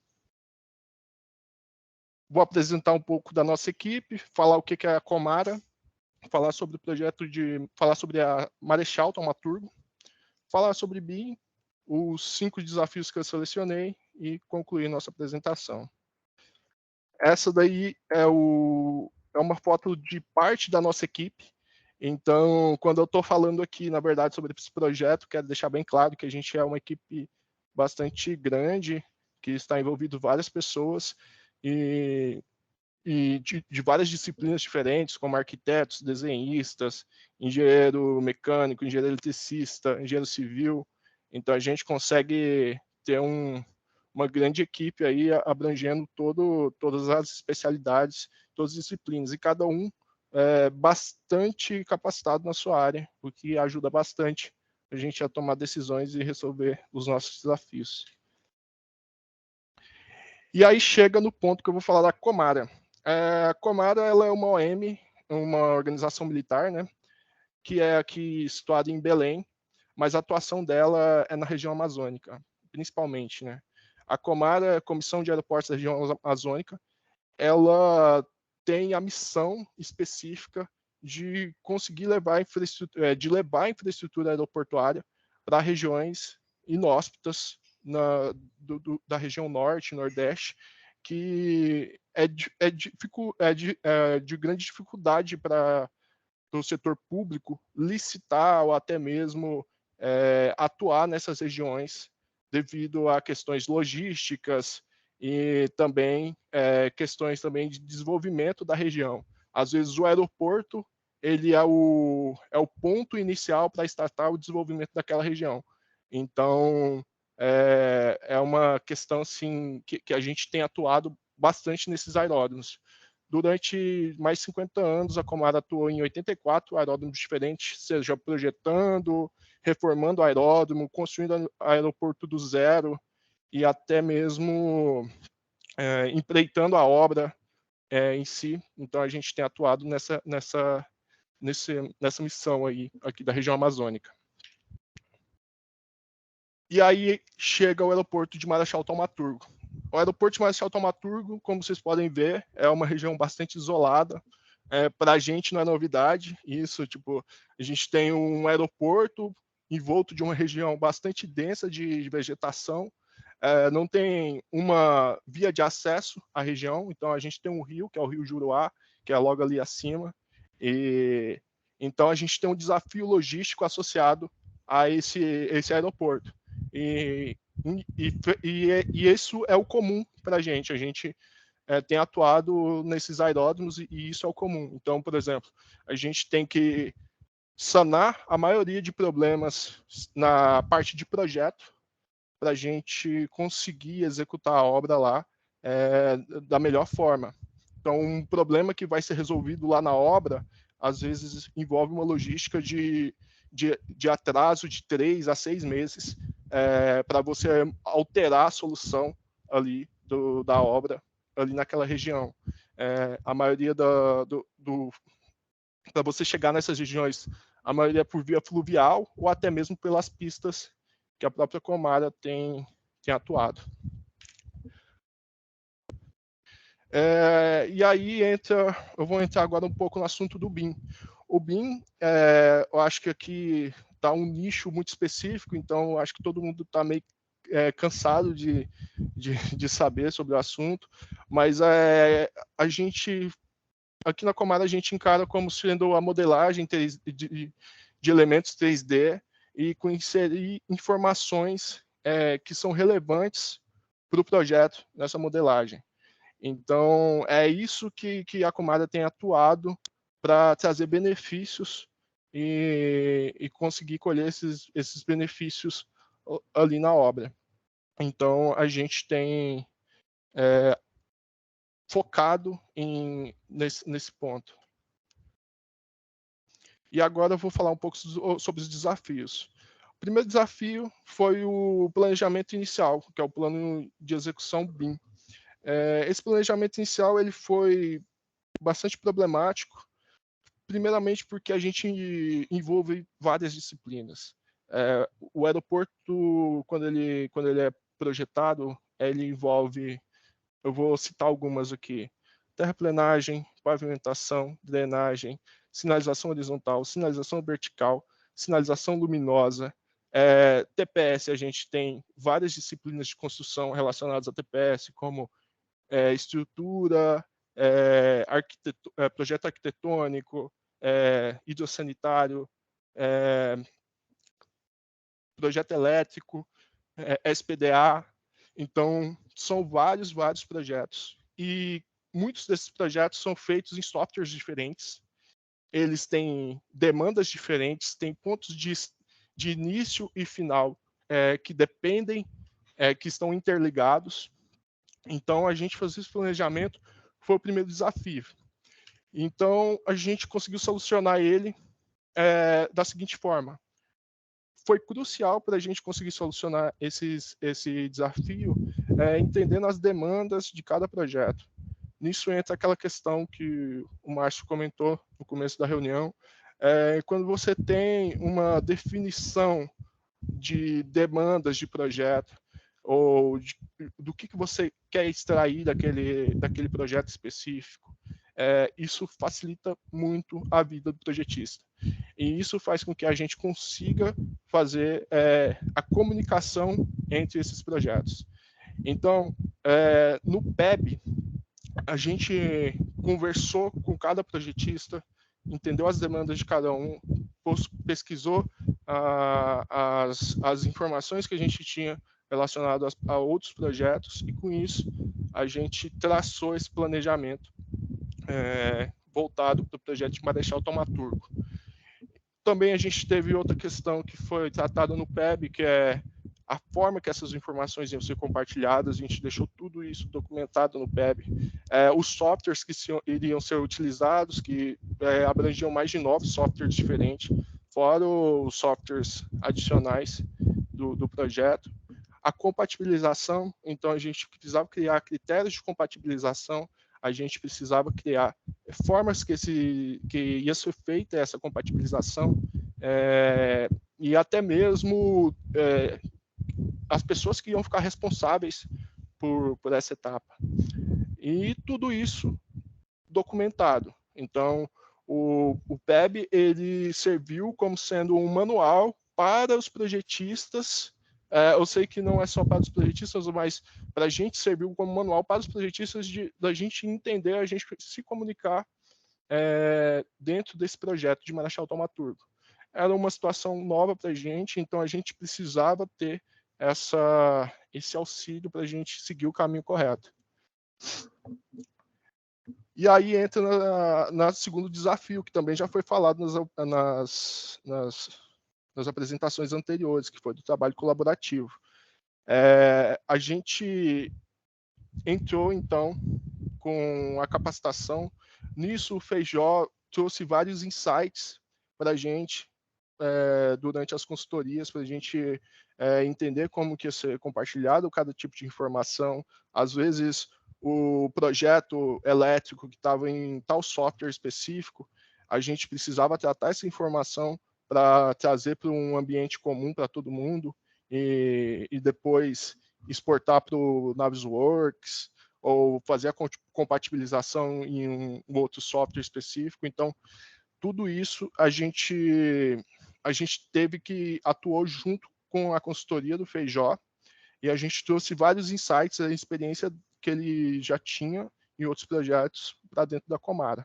S4: Vou apresentar um pouco da nossa equipe, falar o que é a Comara, falar sobre o projeto falar sobre a Marechal Thaumaturgo, falar sobre BIM, os 5 desafios que eu selecionei e concluir nossa apresentação. essa daí é uma foto de parte da nossa equipe. Então, quando eu estou falando aqui, na verdade, sobre esse projeto, quero deixar bem claro que a gente é uma equipe bastante grande, que está envolvido várias pessoas e de várias disciplinas diferentes, como arquitetos, desenhistas, engenheiro mecânico, engenheiro eletricista, engenheiro civil. Então, a gente consegue ter uma grande equipe aí abrangendo todas as especialidades, todas as disciplinas, e cada um é bastante capacitado na sua área, o que ajuda bastante a gente a tomar decisões e resolver os nossos desafios. E aí chega no ponto que eu vou falar da Comara. A Comara, ela é uma OM, uma organização militar, né, que é aqui situada em Belém, mas a atuação dela é na região amazônica, principalmente, né. A Comara, a Comissão de Aeroportos da região amazônica, ela tem a missão específica de conseguir levar a infraestrutura aeroportuária para regiões inóspitas da região norte, nordeste, que é de grande dificuldade para o setor público licitar ou até mesmo atuar nessas regiões devido a questões logísticas e também questões também de desenvolvimento da região. Às vezes o aeroporto ele é o ponto inicial para startar o desenvolvimento daquela região. Então, é uma questão assim, que a gente tem atuado bastante nesses aeródromos. Durante mais de 50 anos, a Comara atuou em 84 aeródromos diferentes, seja projetando, reformando o aeródromo, construindo aeroporto do zero e até mesmo empreitando a obra em si. Então, a gente tem atuado nessa missão aí, aqui da região amazônica. E aí chega o aeroporto de Marechal Thaumaturgo. O aeroporto de Marechal Thaumaturgo, como vocês podem ver, é uma região bastante isolada. Para a gente não é novidade isso, tipo, a gente tem um aeroporto envolto de uma região bastante densa de vegetação, não tem uma via de acesso à região, então a gente tem um rio, que é o Rio Juruá, que é logo ali acima, e então a gente tem um desafio logístico associado a esse aeroporto. E isso é o comum para a gente tem atuado nesses aeródromos e isso é o comum. Então, por exemplo, a gente tem que sanar a maioria de problemas na parte de projeto para a gente conseguir executar a obra lá da melhor forma. Então, um problema que vai ser resolvido lá na obra, às vezes envolve uma logística de atraso de 3 a 6 meses para você alterar a solução ali da obra ali naquela região. A maioria para você chegar nessas regiões, a maioria é por via fluvial ou até mesmo pelas pistas que a própria Comara tem atuado. E aí eu vou entrar agora um pouco no assunto do BIM. O BIM, eu acho que aqui está um nicho muito específico, então eu acho que todo mundo está meio cansado de saber sobre o assunto, mas a gente, aqui na Comara, a gente encara como sendo a modelagem de elementos 3D e com inserir informações que são relevantes para o projeto nessa modelagem. Então, é isso que a Comara tem atuado para trazer benefícios e conseguir colher esses benefícios ali na obra. Então, a gente tem focado nesse ponto. E agora eu vou falar um pouco sobre os desafios. O primeiro desafio foi o planejamento inicial, que é o plano de execução BIM. Esse planejamento inicial ele foi bastante problemático, primeiramente porque a gente envolve várias disciplinas. O aeroporto, quando ele é projetado, ele envolve, eu vou citar algumas aqui: terraplenagem, pavimentação, drenagem, sinalização horizontal, sinalização vertical, sinalização luminosa. TPS, a gente tem várias disciplinas de construção relacionadas a TPS, como estrutura, projeto arquitetônico, hidrossanitário, projeto elétrico, SPDA. Então, são vários projetos. E muitos desses projetos são feitos em softwares diferentes. Eles têm demandas diferentes, têm pontos de início e final que dependem, que estão interligados. Então, a gente fazer esse planejamento foi o primeiro desafio. Então, a gente conseguiu solucionar ele da seguinte forma. Foi crucial para a gente conseguir solucionar esse desafio, entendendo as demandas de cada projeto. Nisso entra aquela questão que o Márcio comentou no começo da reunião, quando você tem uma definição de demandas de projeto, ou do que você quer extrair daquele projeto específico, isso facilita muito a vida do projetista. E isso faz com que a gente consiga fazer a comunicação entre esses projetos. Então, no PEB, a gente conversou com cada projetista, entendeu as demandas de cada um, pesquisou as informações que a gente tinha relacionadas a outros projetos, e com isso a gente traçou esse planejamento voltado para o projeto de Marechal Thaumaturgo. Também a gente teve outra questão que foi tratada no PEB, que é a forma que essas informações iam ser compartilhadas. A gente deixou tudo isso documentado no PEB. Os softwares que iriam ser utilizados, que abrangiam mais de 9 softwares diferentes, fora os softwares adicionais do projeto. A compatibilização, então a gente precisava criar critérios de compatibilização, a gente precisava criar formas que ia ser feita essa compatibilização, e até mesmo as pessoas que iam ficar responsáveis por essa etapa. E tudo isso documentado. Então, o PEB ele serviu como sendo um manual para os projetistas. Eu sei que não é só para os projetistas, mas para a gente serviu como manual para os projetistas da gente entender, a gente se comunicar dentro desse projeto de Marechal Thaumaturgo. Era uma situação nova para a gente, então a gente precisava ter esse auxílio para a gente seguir o caminho correto. E aí entra no segundo desafio, que também já foi falado nas apresentações anteriores, que foi do trabalho colaborativo. A gente entrou, então, com a capacitação. Nisso, o Feijó trouxe vários insights para a gente durante as consultorias, para a gente entender como que ia ser compartilhado cada tipo de informação. Às vezes, o projeto elétrico que estava em tal software específico, a gente precisava tratar essa informação para trazer para um ambiente comum para todo mundo e depois exportar para o Navisworks ou fazer a compatibilização em um outro software específico. Então, tudo isso a gente teve que atuar junto com a consultoria do Feijó, e a gente trouxe vários insights, a experiência que ele já tinha em outros projetos para dentro da Comara.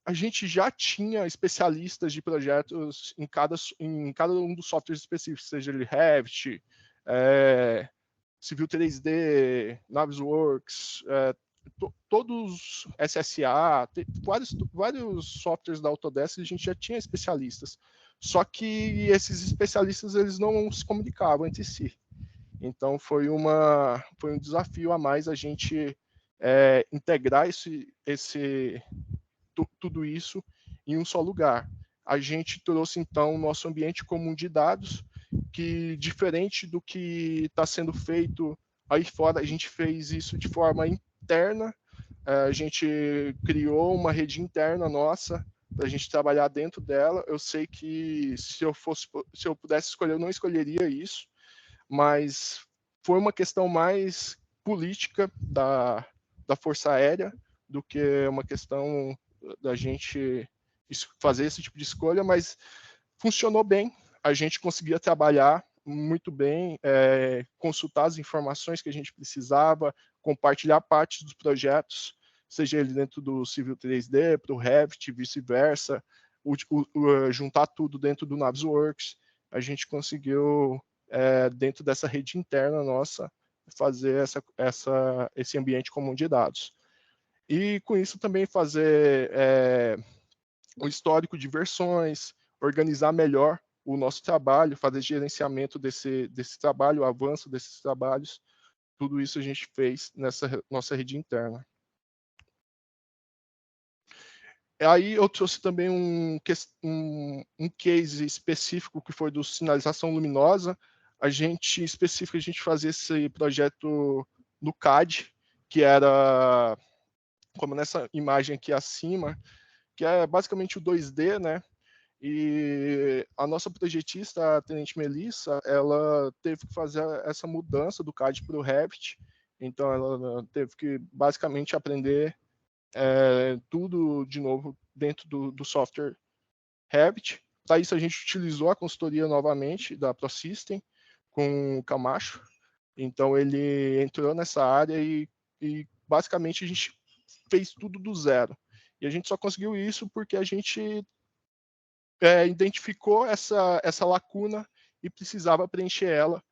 S4: A gente já tinha especialistas de projetos em cada um dos softwares específicos, seja ele Revit, Civil 3D, Navisworks, todos SSA, vários softwares da Autodesk, a gente já tinha especialistas. Só que esses especialistas eles não se comunicavam entre si. Então foi um desafio a mais a gente integrar tudo isso em um só lugar. A gente trouxe então o nosso ambiente comum de dados, que diferente do que está sendo feito aí fora, a gente fez isso de forma interna. A gente criou uma rede interna nossa para a gente trabalhar dentro dela. Eu sei que se eu pudesse escolher, eu não escolheria isso, mas foi uma questão mais política da Força Aérea do que uma questão da gente fazer esse tipo de escolha, mas funcionou bem. A gente conseguia trabalhar muito bem, consultar as informações que a gente precisava, compartilhar partes dos projetos, seja ele dentro do Civil 3D, para o Revit, vice-versa, juntar tudo dentro do Navisworks. A gente conseguiu, dentro dessa rede interna nossa, fazer esse ambiente comum de dados. E com isso também fazer um histórico de versões, organizar melhor o nosso trabalho, fazer gerenciamento desse trabalho, o avanço desses trabalhos. Tudo isso a gente fez nessa nossa rede interna. Aí eu trouxe também um case específico que foi do sinalização luminosa. A gente fazia esse projeto no CAD, que era como nessa imagem aqui acima, que é basicamente o 2D, né? E a nossa projetista, a Tenente Melissa, ela teve que fazer essa mudança do CAD para o Revit. Então, ela teve que basicamente aprender tudo de novo dentro do software Revit. Para isso, a gente utilizou a consultoria novamente da ProSystem com o Camacho. Então, ele entrou nessa área e basicamente a gente fez tudo do zero. E a gente só conseguiu isso porque a gente identificou essa lacuna e precisava preencher ela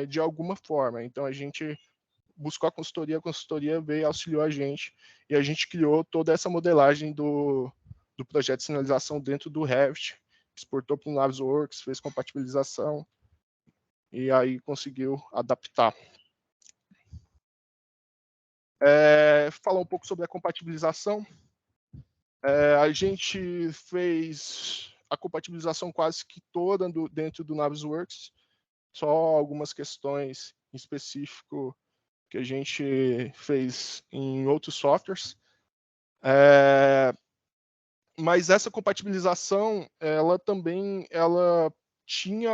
S4: de alguma forma. Então, a gente buscou a consultoria veio e auxiliou a gente, e a gente criou toda essa modelagem do projeto de sinalização dentro do Revit, exportou para o Navisworks, fez compatibilização, e aí conseguiu adaptar. Falar um pouco sobre a compatibilização. A gente fez a compatibilização quase que toda dentro do Navisworks, só algumas questões em específico que a gente fez em outros softwares. Mas essa compatibilização, ela tinha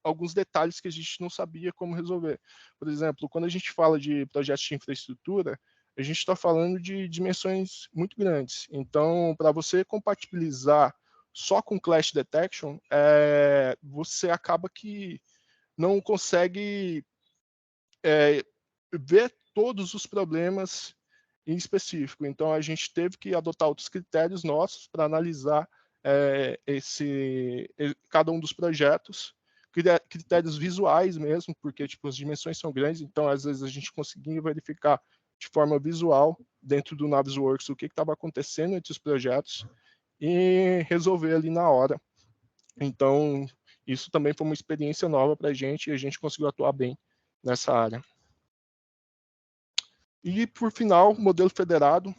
S4: alguns detalhes que a gente não sabia como resolver. Por exemplo, quando a gente fala de projetos de infraestrutura, a gente está falando de dimensões muito grandes. Então, para você compatibilizar só com Clash Detection, você acaba que não consegue ver todos os problemas em específico. Então, a gente teve que adotar outros critérios nossos para analisar cada um dos projetos, critérios visuais mesmo, porque tipo, as dimensões são grandes, então às vezes a gente conseguia verificar de forma visual dentro do Navisworks o que estava acontecendo entre os projetos e resolver ali na hora. Então, isso também foi uma experiência nova para a gente e a gente conseguiu atuar bem nessa área. E, por final, o modelo federado,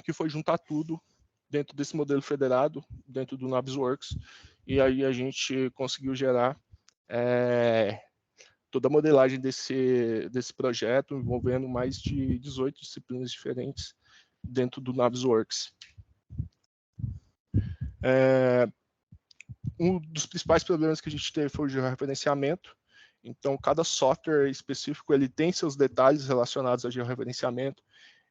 S4: que foi juntar tudo dentro desse modelo federado, dentro do Navisworks, e aí a gente conseguiu gerar toda a modelagem desse projeto, envolvendo mais de 18 disciplinas diferentes dentro do Navisworks. Um dos principais problemas que a gente teve foi o georreferenciamento. Então, cada software específico ele tem seus detalhes relacionados a georreferenciamento.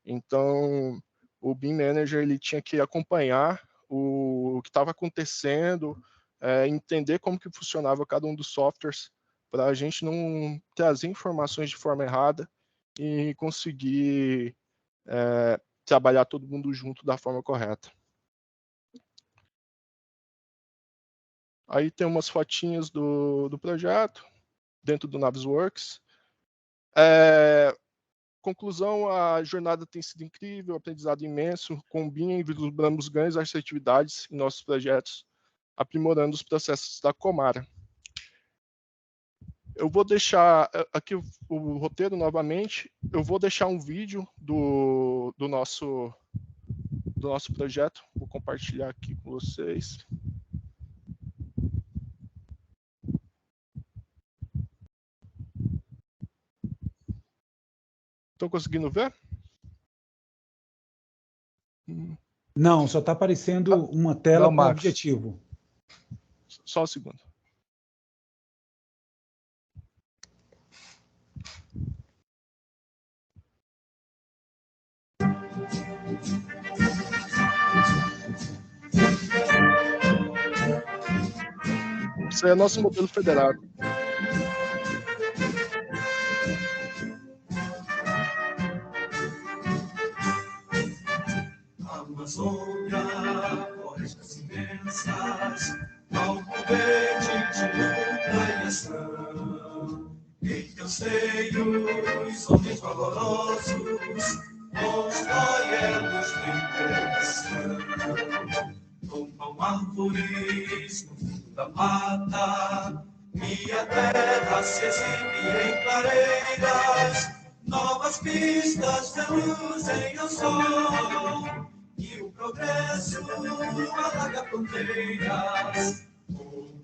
S4: Então, o BIM Manager ele tinha que acompanhar o que estava acontecendo, entender como que funcionava cada um dos softwares, para a gente não trazer informações de forma errada e conseguir trabalhar todo mundo junto da forma correta. Aí tem umas fotinhas do projeto, dentro do Navisworks. Conclusão, a jornada tem sido incrível, aprendizado imenso, com o BIM vislumbramos ganhos e assertividades em nossos projetos, aprimorando os processos da Comara. Eu vou deixar aqui o roteiro novamente, eu vou deixar um vídeo do nosso projeto, vou compartilhar aqui com vocês. Estão conseguindo ver?
S1: Não, só está aparecendo uma tela
S3: Não,
S1: com
S3: Max.
S1: objetivo.
S4: Só um segundo. Esse é nosso modelo federado.
S5: Amazônia, florestas imensas, palco verde de luta e ação. Em teus seios, homens valorosos, constrói elos de libertação. Tombam árvores no fundo da mata, e a terra se exibe em clareiras, novas pistas reluzem ao sol, e o progresso alarga fronteiras,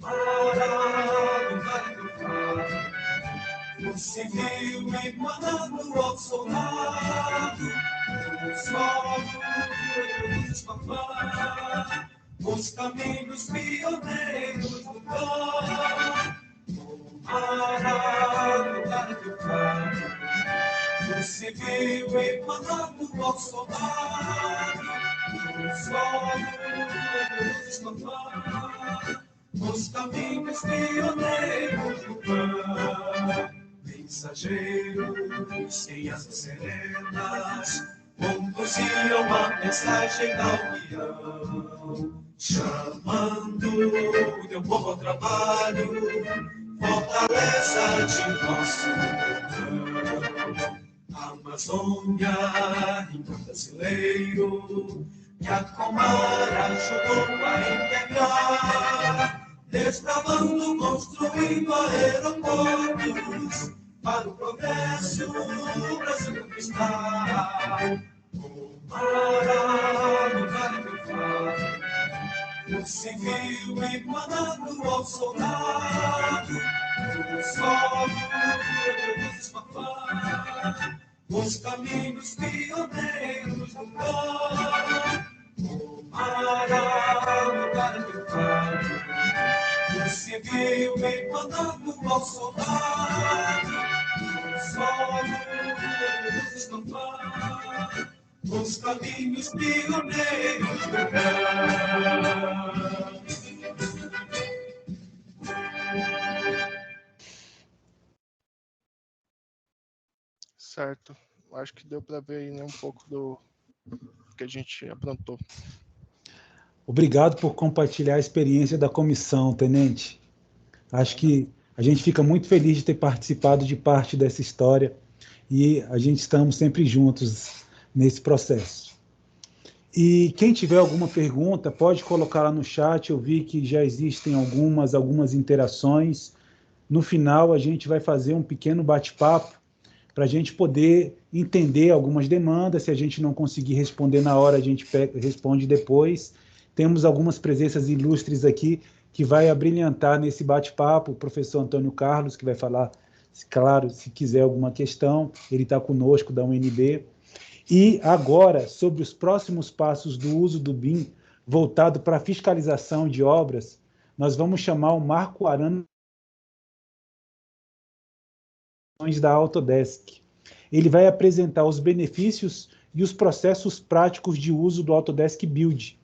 S5: para lugar do faro, o civil emanando ao soldado, o solo produz papá, os caminhos pioneiros do pão, para lugar do faro, o civil emanando ao soldado, o solo produz papá, os caminhos pioneiros do pão. Mensageiros em asas serenas conduziam a mensagem da união, chamando o teu povo ao trabalho, fortaleza de nosso povo. Amazônia, rincão brasileiro, que a Comar ajudou a integrar, desbravando, construindo aeroportos para o progresso do Brasil conquistar. Para lugar do faro, o civil emanando ao soldado, o solo produz papá, os caminhos pioneiros do pão. Para lugar do faro, o civil emanando ao soldado, o solo produz papá, os caminhos pioneiros do pão.
S4: Certo. Acho que deu para ver aí, né, um pouco do que a gente aprontou.
S1: Obrigado por compartilhar a experiência da comissão, Tenente. Acho que a gente fica muito feliz de ter participado de parte dessa história e a gente estamos sempre juntos nesse processo. E quem tiver alguma pergunta, pode colocar lá no chat. Eu vi que já existem algumas interações. No final, a gente vai fazer um pequeno bate-papo para a gente poder entender algumas demandas. Se a gente não conseguir responder na hora, a gente responde depois. Temos algumas presenças ilustres aqui que vai abrilhantar nesse bate-papo. O professor Antônio Carlos, que vai falar, claro, se quiser alguma questão, ele está conosco da UNB. E agora, sobre os próximos passos do uso do BIM voltado para a fiscalização de obras, nós vamos chamar o Marco Arana da Autodesk. Ele vai apresentar os benefícios e os processos práticos de uso do Autodesk Build,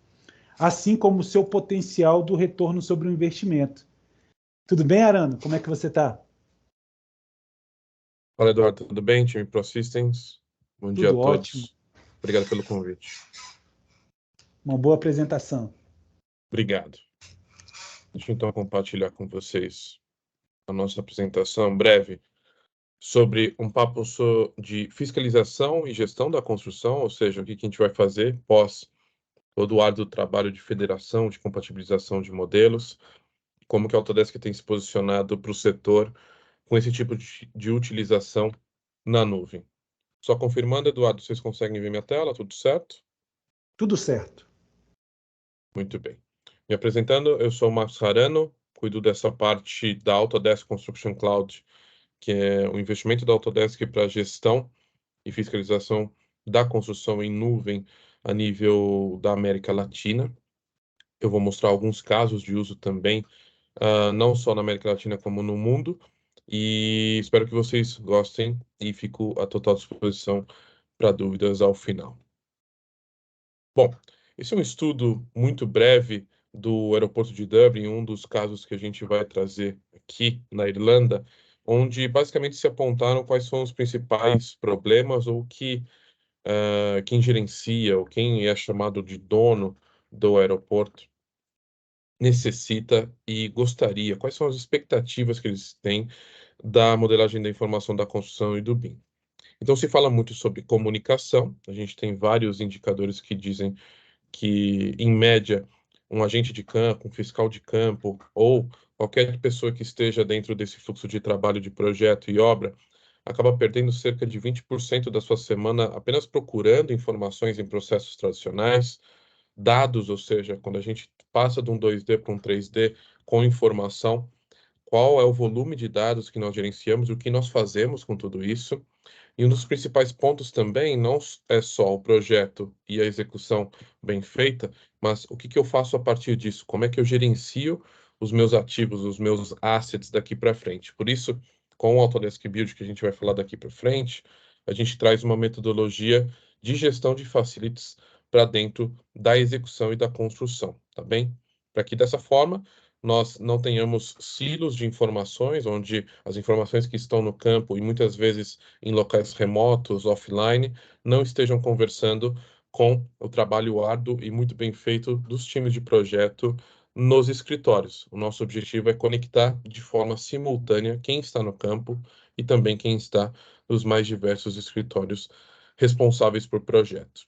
S1: assim como o seu potencial do retorno sobre o investimento. Tudo bem, Arana? Como é que você está?
S6: Fala, Eduardo. Tudo bem, time ProSystems? Bom dia a todos.
S1: Ótimo.
S6: Obrigado pelo convite.
S1: Uma boa apresentação.
S6: Obrigado. Deixa eu então compartilhar com vocês a nossa apresentação breve sobre um papo de fiscalização e gestão da construção, ou seja, o que a gente vai fazer pós todo o árduo trabalho de federação, de compatibilização de modelos, como que a Autodesk tem se posicionado para o setor com esse tipo de utilização na nuvem. Só confirmando, Eduardo, vocês conseguem ver minha tela? Tudo certo?
S1: Tudo certo.
S6: Muito bem. Me apresentando, eu sou o Marcos Arano, cuido dessa parte da Autodesk Construction Cloud, que é o investimento da Autodesk para gestão e fiscalização da construção em nuvem a nível da América Latina. Eu vou mostrar alguns casos de uso também, não só na América Latina como no mundo, e espero que vocês gostem e fico à total disposição para dúvidas ao final. Bom, esse é um estudo muito breve do aeroporto de Dublin, um dos casos que a gente vai trazer aqui na Irlanda, onde basicamente se apontaram quais são os principais problemas ou quem gerencia ou quem é chamado de dono do aeroporto necessita e gostaria, quais são as expectativas que eles têm da modelagem da informação da construção e do BIM. Então, se fala muito sobre comunicação, a gente tem vários indicadores que dizem que, em média, um agente de campo, um fiscal de campo ou qualquer pessoa que esteja dentro desse fluxo de trabalho de projeto e obra acaba perdendo cerca de 20% da sua semana apenas procurando informações em processos tradicionais, dados, ou seja, quando a gente passa de um 2D para um 3D com informação, qual é o volume de dados que nós gerenciamos, o que nós fazemos com tudo isso. E um dos principais pontos também não é só o projeto e a execução bem feita, mas o que eu faço a partir disso? Como é que eu gerencio os meus ativos, os meus assets daqui para frente? Por isso, com o Autodesk Build, que a gente vai falar daqui para frente, a gente traz uma metodologia de gestão de facilities para dentro da execução e da construção, tá bem? Para que dessa forma nós não tenhamos silos de informações, onde as informações que estão no campo e muitas vezes em locais remotos, offline, não estejam conversando com o trabalho árduo e muito bem feito dos times de projeto nos escritórios. O nosso objetivo é conectar de forma simultânea quem está no campo e também quem está nos mais diversos escritórios responsáveis por projeto.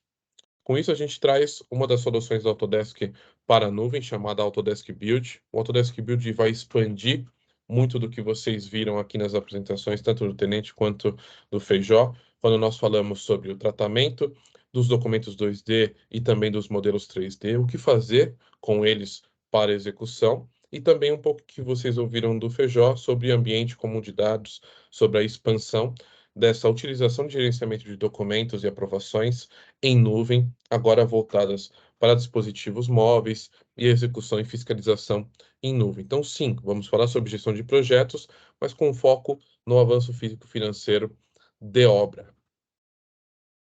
S6: Com isso, a gente traz uma das soluções da Autodesk para a nuvem, chamada Autodesk Build. O Autodesk Build vai expandir muito do que vocês viram aqui nas apresentações, tanto do Tenente quanto do Feijó, quando nós falamos sobre o tratamento dos documentos 2D e também dos modelos 3D, o que fazer com eles para execução, e também um pouco que vocês ouviram do Feijó sobre ambiente comum de dados, sobre a expansão dessa utilização de gerenciamento de documentos e aprovações em nuvem, agora voltadas para dispositivos móveis e execução e fiscalização em nuvem. Então, sim, vamos falar sobre gestão de projetos, mas com foco no avanço físico-financeiro de obra.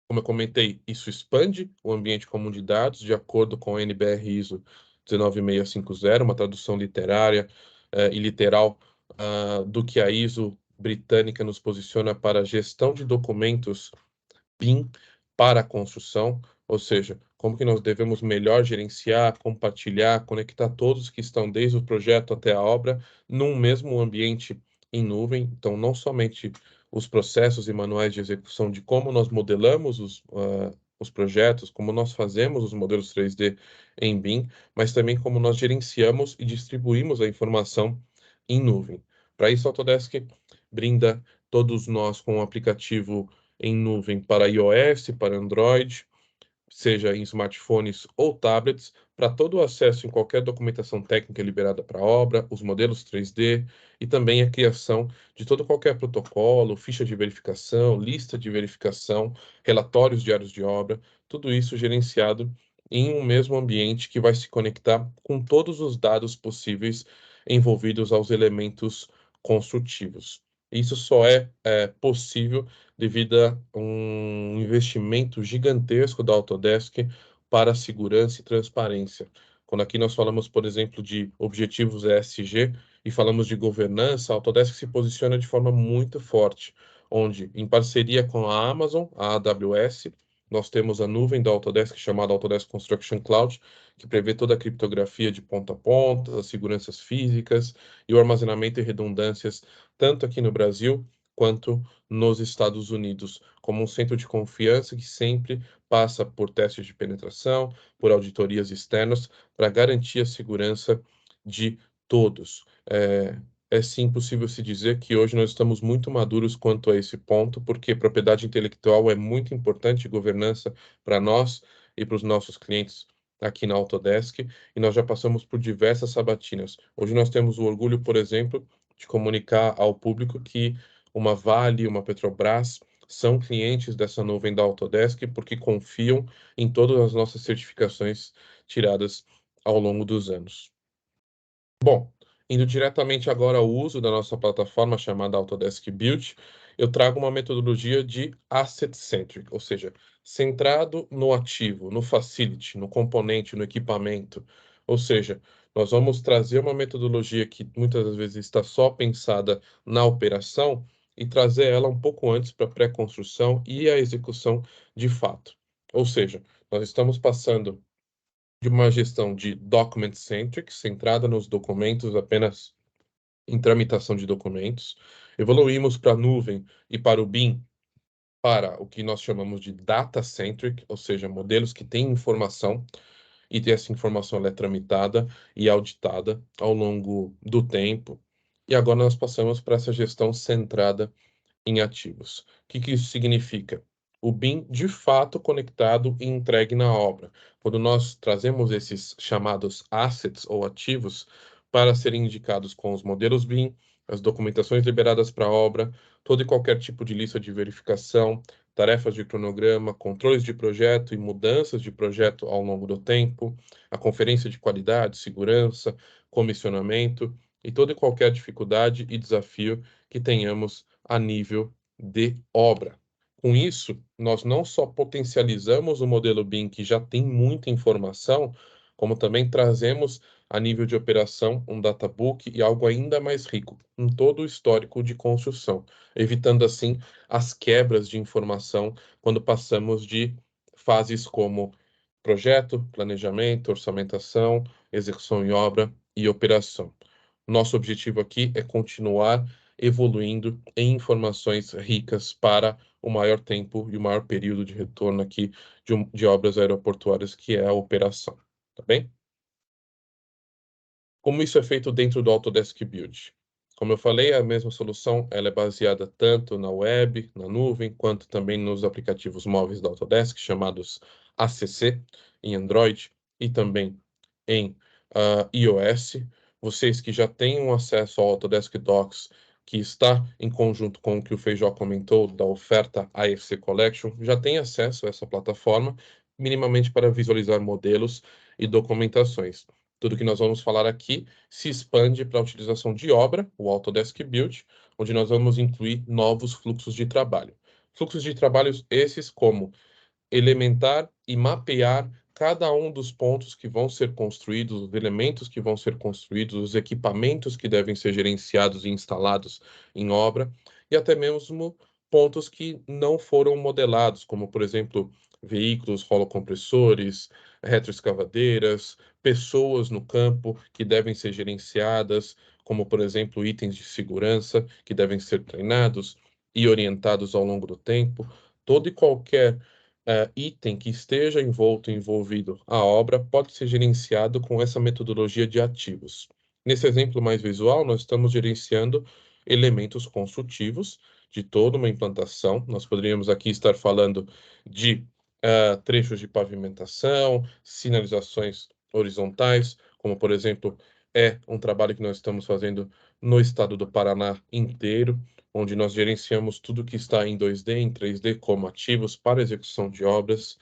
S6: Como eu comentei, isso expande o ambiente comum de dados de acordo com a NBR ISO 19650, uma tradução literária e literal do que a ISO britânica nos posiciona para a gestão de documentos BIM para a construção, ou seja, como que nós devemos melhor gerenciar, compartilhar, conectar todos que estão desde o projeto até a obra num mesmo ambiente em nuvem. Então, não somente os processos e manuais de execução de como nós modelamos os projetos, como nós fazemos os modelos 3D em BIM, mas também como nós gerenciamos e distribuímos a informação em nuvem. Para isso, a Autodesk brinda todos nós com um aplicativo em nuvem para iOS, para Android, seja em smartphones ou tablets, para todo o acesso em qualquer documentação técnica liberada para a obra, os modelos 3D e também a criação de todo qualquer protocolo, ficha de verificação, lista de verificação, relatórios diários de obra, tudo isso gerenciado em um mesmo ambiente que vai se conectar com todos os dados possíveis envolvidos aos elementos construtivos. Isso só é possível devido a um investimento gigantesco da Autodesk para segurança e transparência. Quando aqui nós falamos, por exemplo, de objetivos ESG e falamos de governança, a Autodesk se posiciona de forma muito forte, onde, em parceria com a Amazon, a AWS, nós temos a nuvem da Autodesk chamada Autodesk Construction Cloud, que prevê toda a criptografia de ponta a ponta, as seguranças físicas e o armazenamento e redundâncias, tanto aqui no Brasil quanto nos Estados Unidos, como um centro de confiança que sempre passa por testes de penetração, por auditorias externas, para garantir a segurança de todos. É sim possível se dizer que hoje nós estamos muito maduros quanto a esse ponto, porque propriedade intelectual é muito importante, governança para nós e para os nossos clientes aqui na Autodesk, e nós já passamos por diversas sabatinas. Hoje nós temos o orgulho, por exemplo, de comunicar ao público que uma Vale, uma Petrobras são clientes dessa nuvem da Autodesk porque confiam em todas as nossas certificações tiradas ao longo dos anos. Bom, indo diretamente agora ao uso da nossa plataforma chamada Autodesk Build, eu trago uma metodologia de asset-centric, ou seja, centrado no ativo, no facility, no componente, no equipamento, Ou seja, nós vamos trazer uma metodologia que muitas das vezes está só pensada na operação e trazer ela um pouco antes para a pré-construção e a execução de fato. Ou seja, nós estamos passando de uma gestão de document-centric, centrada nos documentos, apenas em tramitação de documentos. Evoluímos para a nuvem e para o BIM, para o que nós chamamos de data-centric, ou seja, modelos que têm informação e essa informação ela é tramitada e auditada ao longo do tempo. E agora nós passamos para essa gestão centrada em ativos. O que isso significa? O BIM de fato conectado e entregue na obra. Quando nós trazemos esses chamados assets ou ativos para serem indicados com os modelos BIM, as documentações liberadas para a obra, todo e qualquer tipo de lista de verificação, tarefas de cronograma, controles de projeto e mudanças de projeto ao longo do tempo, a conferência de qualidade, segurança, comissionamento e toda e qualquer dificuldade e desafio que tenhamos a nível de obra. Com isso, nós não só potencializamos o modelo BIM, que já tem muita informação, como também trazemos a nível de operação um databook e algo ainda mais rico, em todo o histórico de construção, evitando assim as quebras de informação quando passamos de fases como projeto, planejamento, orçamentação, execução em obra e operação. Nosso objetivo aqui é continuar evoluindo em informações ricas para o maior tempo e o maior período de retorno aqui de obras aeroportuárias, que é a operação, tá bem? Como isso é feito dentro do Autodesk Build? Como eu falei, a mesma solução ela é baseada tanto na web, na nuvem, quanto também nos aplicativos móveis da Autodesk, chamados ACC, em Android, e também em iOS. Vocês que já têm um acesso ao Autodesk Docs, que está em conjunto com o que o Feijó comentou da oferta AFC Collection, já têm acesso a essa plataforma, minimamente para visualizar modelos e documentações. Tudo que nós vamos falar aqui se expande para a utilização de obra, o Autodesk Build, onde nós vamos incluir novos fluxos de trabalho. Fluxos de trabalho esses como elementar e mapear cada um dos pontos que vão ser construídos, os elementos que vão ser construídos, os equipamentos que devem ser gerenciados e instalados em obra, e até mesmo pontos que não foram modelados, como, por exemplo, veículos rolocompressores, retroescavadeiras, pessoas no campo que devem ser gerenciadas, como, por exemplo, itens de segurança que devem ser treinados e orientados ao longo do tempo. Todo e qualquer item que esteja envolvido a obra pode ser gerenciado com essa metodologia de ativos. Nesse exemplo mais visual, nós estamos gerenciando elementos construtivos de toda uma implantação. Nós poderíamos aqui estar falando de trechos de pavimentação, sinalizações horizontais, como, por exemplo, é um trabalho que nós estamos fazendo no estado do Paraná inteiro, onde nós gerenciamos tudo que está em 2D, em 3D, como ativos para execução de obras,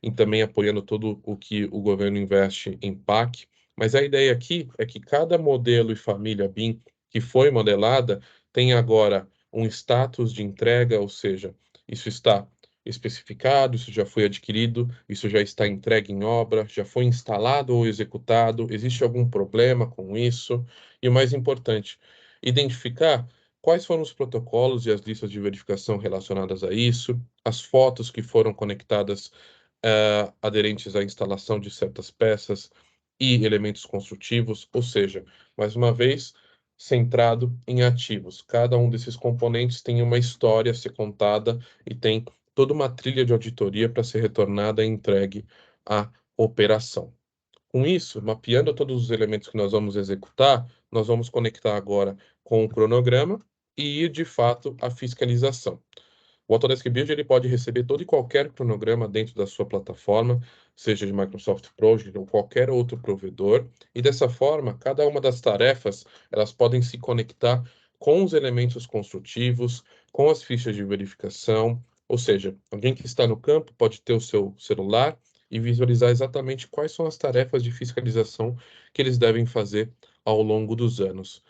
S6: e também apoiando todo o que o governo investe em PAC. Mas a ideia aqui é que cada modelo e família BIM que foi modelada tem agora um status de entrega, ou seja, isso está especificado, isso já foi adquirido, isso já está entregue em obra, já foi instalado ou executado, existe algum problema com isso? E o mais importante, identificar quais foram os protocolos e as listas de verificação relacionadas a isso, as fotos que foram conectadas aderentes à instalação de certas peças e elementos construtivos, ou seja, mais uma vez, centrado em ativos. Cada um desses componentes tem uma história a ser contada e tem toda uma trilha de auditoria para ser retornada e entregue à operação. Com isso, mapeando todos os elementos que nós vamos executar, nós vamos conectar agora com o cronograma e ir, de fato, à fiscalização. O Autodesk Build ele pode receber todo e qualquer cronograma dentro da sua plataforma, seja de Microsoft Project ou qualquer outro provedor, e dessa forma, cada uma das tarefas, elas podem se conectar com os elementos construtivos, com as fichas de verificação, ou seja, alguém que está no campo pode ter o seu celular e visualizar exatamente quais são as tarefas de fiscalização que eles devem fazer ao longo dos anos.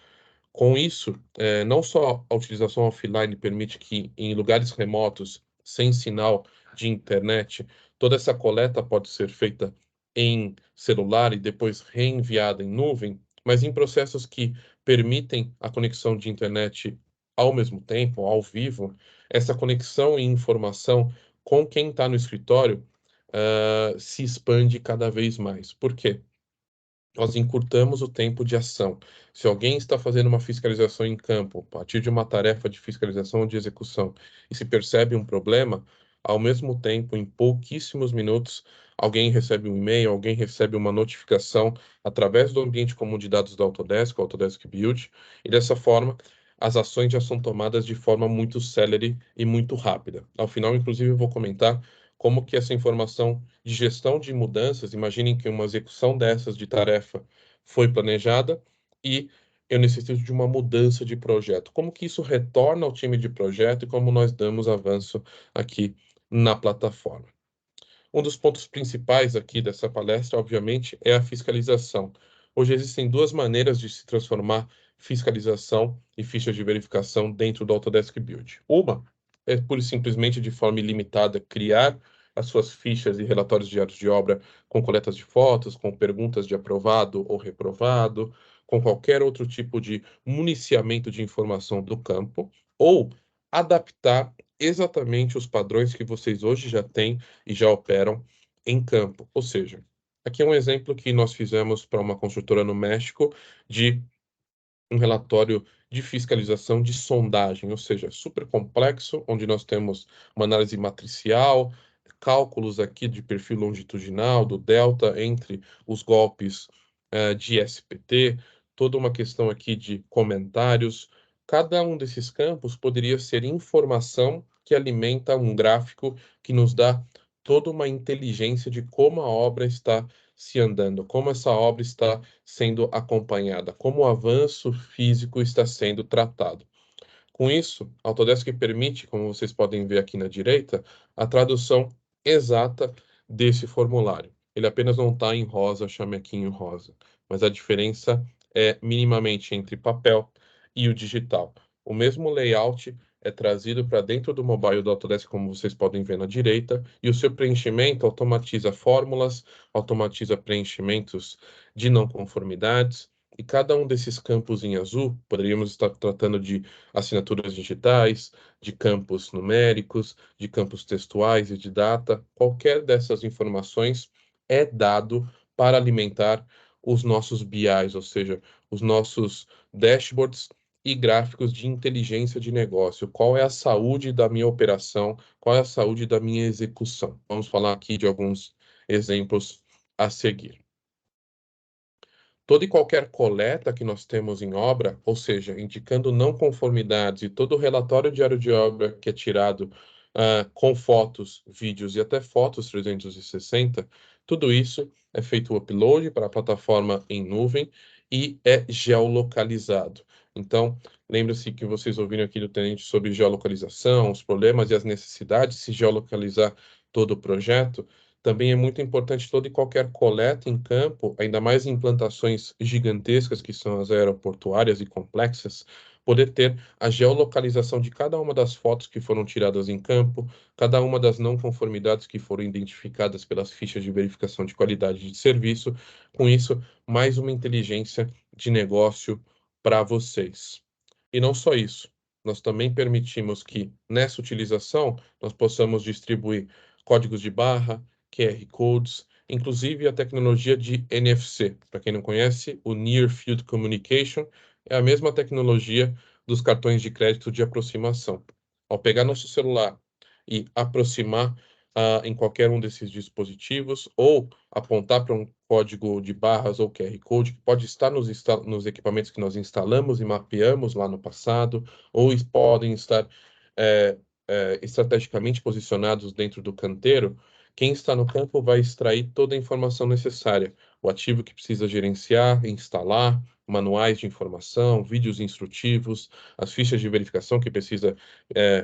S6: Com isso, não só a utilização offline permite que em lugares remotos, sem sinal de internet, toda essa coleta pode ser feita em celular e depois reenviada em nuvem, mas em processos que permitem a conexão de internet ao mesmo tempo, ao vivo, essa conexão e informação com quem está no escritório se expande cada vez mais. Por quê? Nós encurtamos o tempo de ação. Se alguém está fazendo uma fiscalização em campo, a partir de uma tarefa de fiscalização ou de execução, e se percebe um problema, ao mesmo tempo, em pouquíssimos minutos, alguém recebe um e-mail, alguém recebe uma notificação através do ambiente comum de dados da Autodesk, Autodesk Build, e dessa forma, as ações já são tomadas de forma muito célere e muito rápida. Ao final, inclusive, eu vou comentar como que essa informação de gestão de mudanças, imaginem que uma execução dessas de tarefa foi planejada e eu necessito de uma mudança de projeto. Como que isso retorna ao time de projeto e como nós damos avanço aqui na plataforma. Um dos pontos principais aqui dessa palestra, obviamente, é a fiscalização. Hoje existem duas maneiras de se transformar fiscalização e fichas de verificação dentro do Autodesk Build. Uma é pura e simplesmente de forma ilimitada criar as suas fichas e relatórios diários de obra com coletas de fotos, com perguntas de aprovado ou reprovado, com qualquer outro tipo de municiamento de informação do campo, ou adaptar exatamente os padrões que vocês hoje já têm e já operam em campo. Ou seja, aqui é um exemplo que nós fizemos para uma construtora no México de um relatório de fiscalização de sondagem, ou seja, super complexo, onde nós temos uma análise matricial, cálculos aqui de perfil longitudinal, do delta entre os golpes de SPT, toda uma questão aqui de comentários. Cada um desses campos poderia ser informação que alimenta um gráfico que nos dá toda uma inteligência de como a obra está se andando, como essa obra está sendo acompanhada, como o avanço físico está sendo tratado. Com isso, a Autodesk permite, como vocês podem ver aqui na direita, a tradução exata desse formulário. Ele apenas não está em rosa, chamequinho rosa, mas a diferença é minimamente entre papel e o digital. O mesmo layout é trazido para dentro do mobile do Autodesk, como vocês podem ver na direita, e o seu preenchimento automatiza fórmulas, automatiza preenchimentos de não conformidades, e cada um desses campos em azul, poderíamos estar tratando de assinaturas digitais, de campos numéricos, de campos textuais e de data, qualquer dessas informações é dado para alimentar os nossos BIs, ou seja, os nossos dashboards e gráficos de inteligência de negócio. Qual é a saúde da minha operação? Qual é a saúde da minha execução? Vamos falar aqui de alguns exemplos a seguir. Toda e qualquer coleta que nós temos em obra, ou seja, indicando não conformidades e todo o relatório diário de obra que é tirado com fotos, vídeos e até fotos 360, tudo isso é feito o upload para a plataforma em nuvem e é geolocalizado. Então, lembre-se que vocês ouviram aqui do tenente sobre geolocalização, os problemas e as necessidades de se geolocalizar todo o projeto. Também é muito importante toda e qualquer coleta em campo, ainda mais em implantações gigantescas, que são as aeroportuárias e complexas, poder ter a geolocalização de cada uma das fotos que foram tiradas em campo, cada uma das não conformidades que foram identificadas pelas fichas de verificação de qualidade de serviço. Com isso, mais uma inteligência de negócio para vocês. E não só isso, nós também permitimos que, nessa utilização, nós possamos distribuir códigos de barra, QR Codes, inclusive a tecnologia de NFC. Para quem não conhece, o Near Field Communication é a mesma tecnologia dos cartões de crédito de aproximação. Ao pegar nosso celular e aproximar em qualquer um desses dispositivos, ou apontar para um código de barras ou QR Code, que pode estar nos equipamentos que nós instalamos e mapeamos lá no passado, ou podem estar estrategicamente posicionados dentro do canteiro, quem está no campo vai extrair toda a informação necessária, o ativo que precisa gerenciar, instalar, manuais de informação, vídeos instrutivos, as fichas de verificação que precisa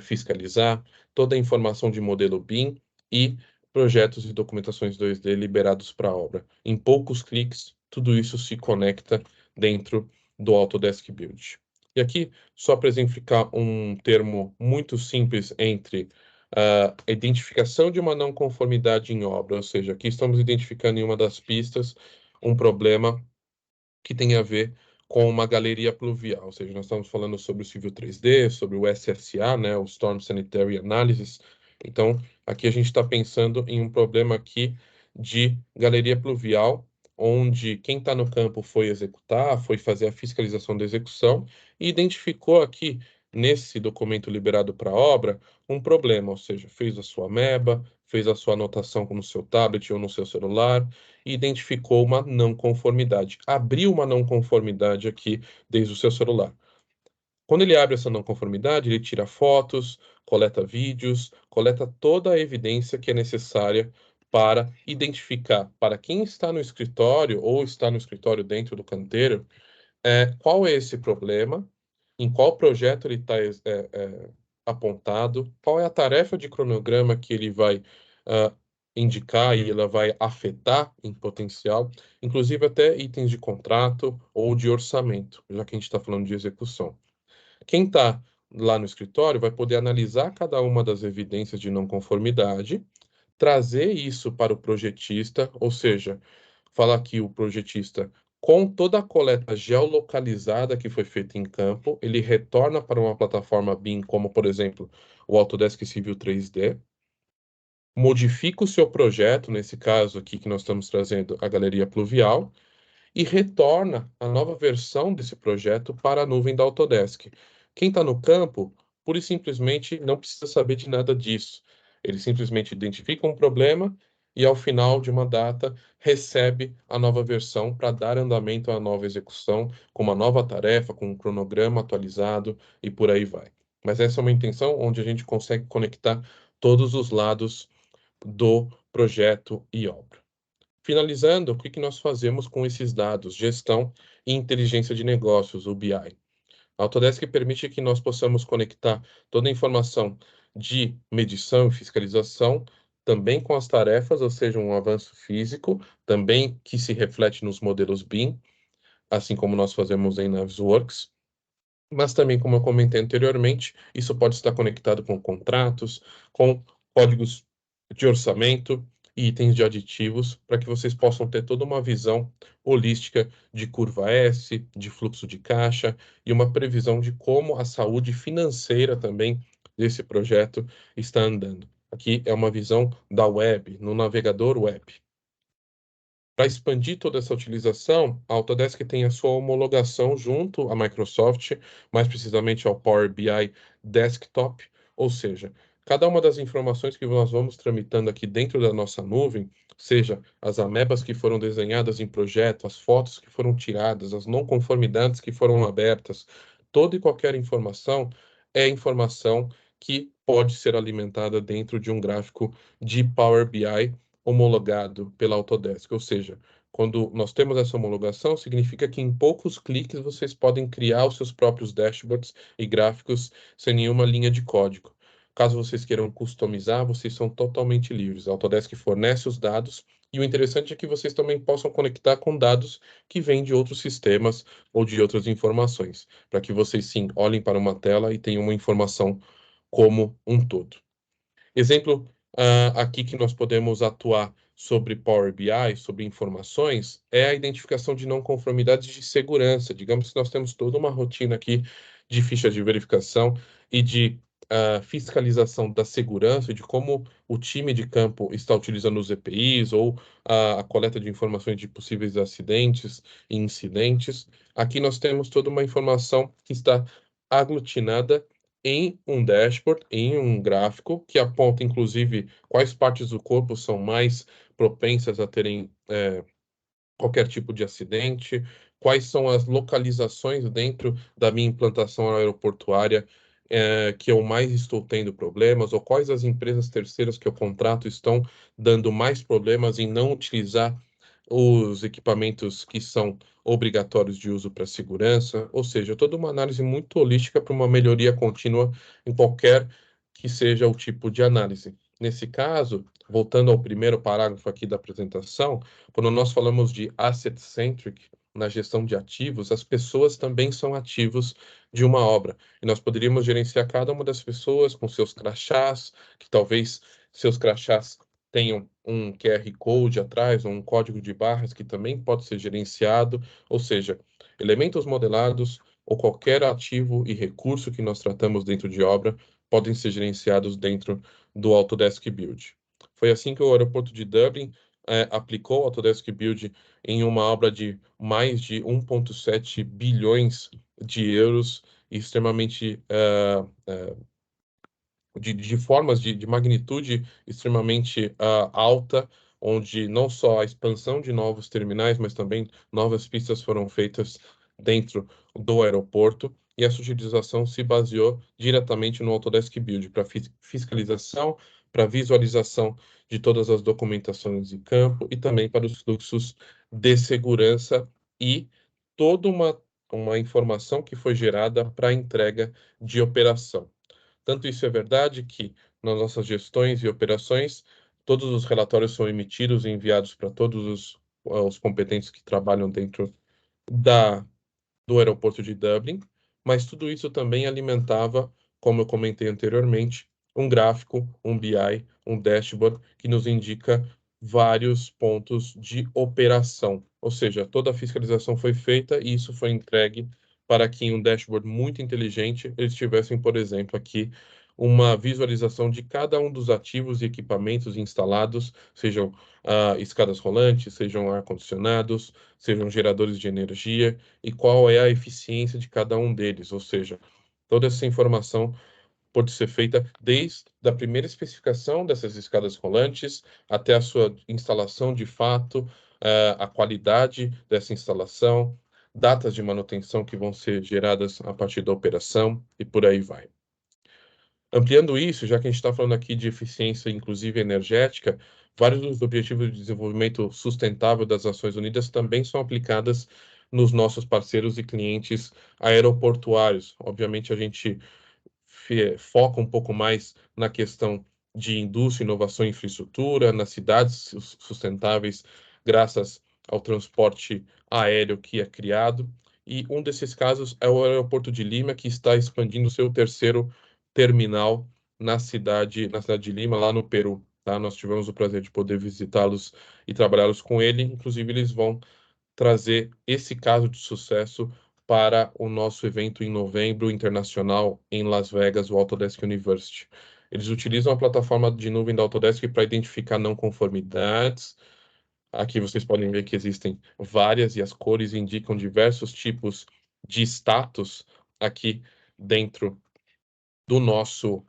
S6: fiscalizar, toda a informação de modelo BIM e projetos e documentações 2D liberados para a obra. Em poucos cliques, tudo isso se conecta dentro do Autodesk Build. E aqui, só para exemplificar um termo muito simples entre a identificação de uma não conformidade em obra, ou seja, aqui estamos identificando em uma das pistas um problema que tem a ver com uma galeria pluvial, ou seja, nós estamos falando sobre o Civil 3D, sobre o SSA, né, o Storm Sanitary Analysis. Então, aqui a gente está pensando em um problema aqui de galeria pluvial, onde quem está no campo foi executar, foi fazer a fiscalização da execução e identificou aqui, nesse documento liberado para a obra, um problema, ou seja, fez a sua MEBA, fez a sua anotação no seu tablet ou no seu celular, e identificou uma não conformidade. Abriu uma não conformidade aqui desde o seu celular. Quando ele abre essa não conformidade, ele tira fotos, coleta vídeos, coleta toda a evidência que é necessária para identificar para quem está no escritório ou está no escritório dentro do canteiro, qual é esse problema, em qual projeto ele está apontado, qual é a tarefa de cronograma que ele vai indicar e ela vai afetar em potencial, inclusive até itens de contrato ou de orçamento, já que a gente está falando de execução. Quem está lá no escritório vai poder analisar cada uma das evidências de não conformidade, trazer isso para o projetista, ou seja, falar que o projetista, com toda a coleta geolocalizada que foi feita em campo, ele retorna para uma plataforma BIM, como, por exemplo, o Autodesk Civil 3D, modifica o seu projeto, nesse caso aqui que nós estamos trazendo a galeria pluvial, e retorna a nova versão desse projeto para a nuvem da Autodesk. Quem está no campo, pura e simplesmente não precisa saber de nada disso. Ele simplesmente identifica um problema e, ao final de uma data, recebe a nova versão para dar andamento à nova execução, com uma nova tarefa, com um cronograma atualizado e por aí vai. Mas essa é uma intenção onde a gente consegue conectar todos os lados do projeto e obra. Finalizando, o que nós fazemos com esses dados? Gestão e inteligência de negócios, o BI. A Autodesk permite que nós possamos conectar toda a informação de medição e fiscalização, também com as tarefas, ou seja, um avanço físico, também que se reflete nos modelos BIM, assim como nós fazemos em Navisworks. Mas também, como eu comentei anteriormente, isso pode estar conectado com contratos, com códigos de orçamento e itens de aditivos, para que vocês possam ter toda uma visão holística de curva S, de fluxo de caixa e uma previsão de como a saúde financeira também desse projeto está andando. Aqui é uma visão da web, no navegador web. Para expandir toda essa utilização, a Autodesk tem a sua homologação junto à Microsoft, mais precisamente ao Power BI Desktop, ou seja, cada uma das informações que nós vamos tramitando aqui dentro da nossa nuvem, seja as amebas que foram desenhadas em projeto, as fotos que foram tiradas, as não conformidades que foram abertas, toda e qualquer informação é informação que pode ser alimentada dentro de um gráfico de Power BI homologado pela Autodesk, ou seja, quando nós temos essa homologação, significa que em poucos cliques vocês podem criar os seus próprios dashboards e gráficos sem nenhuma linha de código. Caso vocês queiram customizar, vocês são totalmente livres. A Autodesk fornece os dados e o interessante é que vocês também possam conectar com dados que vêm de outros sistemas ou de outras informações, para que vocês sim olhem para uma tela e tenham uma informação como um todo. Exemplo aqui que nós podemos atuar sobre Power BI, sobre informações, é a identificação de não conformidades de segurança. Digamos que nós temos toda uma rotina aqui de ficha de verificação e de fiscalização da segurança, de como o time de campo está utilizando os EPIs ou a coleta de informações de possíveis acidentes e incidentes. Aqui nós temos toda uma informação que está aglutinada em um dashboard, em um gráfico, que aponta, inclusive, quais partes do corpo são mais propensas a terem qualquer tipo de acidente, quais são as localizações dentro da minha implantação aeroportuária que eu mais estou tendo problemas, ou quais as empresas terceiras que eu contrato estão dando mais problemas em não utilizar os equipamentos que são obrigatórios de uso para segurança, ou seja, toda uma análise muito holística para uma melhoria contínua em qualquer que seja o tipo de análise. Nesse caso, voltando ao primeiro parágrafo aqui da apresentação, quando nós falamos de asset-centric, na gestão de ativos, as pessoas também são ativos de uma obra. E nós poderíamos gerenciar cada uma das pessoas com seus crachás, que talvez seus crachás tenham um QR Code atrás, ou um código de barras que também pode ser gerenciado, ou seja, elementos modelados ou qualquer ativo e recurso que nós tratamos dentro de obra podem ser gerenciados dentro do Autodesk Build. Foi assim que o aeroporto de Dublin aplicou o Autodesk Build em uma obra de mais de 1,7 bilhões de euros, extremamente de formas de magnitude extremamente alta, onde não só a expansão de novos terminais, mas também novas pistas foram feitas dentro do aeroporto, e essa utilização se baseou diretamente no Autodesk Build para fiscalização, para visualização de todas as documentações de campo e também para os fluxos de segurança e toda uma informação que foi gerada para a entrega de operação. Tanto isso é verdade que, nas nossas gestões e operações, todos os relatórios são emitidos e enviados para todos os competentes que trabalham dentro do aeroporto de Dublin, mas tudo isso também alimentava, como eu comentei anteriormente, um gráfico, um BI, um dashboard, que nos indica vários pontos de operação. Ou seja, toda a fiscalização foi feita e isso foi entregue para que em um dashboard muito inteligente eles tivessem, por exemplo, aqui uma visualização de cada um dos ativos e equipamentos instalados, sejam escadas rolantes, sejam ar-condicionados, sejam geradores de energia, e qual é a eficiência de cada um deles. Ou seja, toda essa informação pode ser feita desde a primeira especificação dessas escadas rolantes até a sua instalação de fato, a qualidade dessa instalação, datas de manutenção que vão ser geradas a partir da operação e por aí vai. Ampliando isso, já que a gente está falando aqui de eficiência, inclusive energética, vários dos objetivos de desenvolvimento sustentável das Nações Unidas também são aplicadas nos nossos parceiros e clientes aeroportuários. Obviamente, a gente foca um pouco mais na questão de indústria, inovação e infraestrutura, nas cidades sustentáveis, graças ao transporte aéreo que é criado. E um desses casos é o aeroporto de Lima, que está expandindo seu terceiro terminal na cidade de Lima, lá no Peru. Tá? Nós tivemos o prazer de poder visitá-los e trabalhá-los com ele. Inclusive, eles vão trazer esse caso de sucesso para o nosso evento em novembro internacional em Las Vegas, o Autodesk University. Eles utilizam a plataforma de nuvem da Autodesk para identificar não conformidades. Aqui vocês podem ver que existem várias e as cores indicam diversos tipos de status aqui dentro do nosso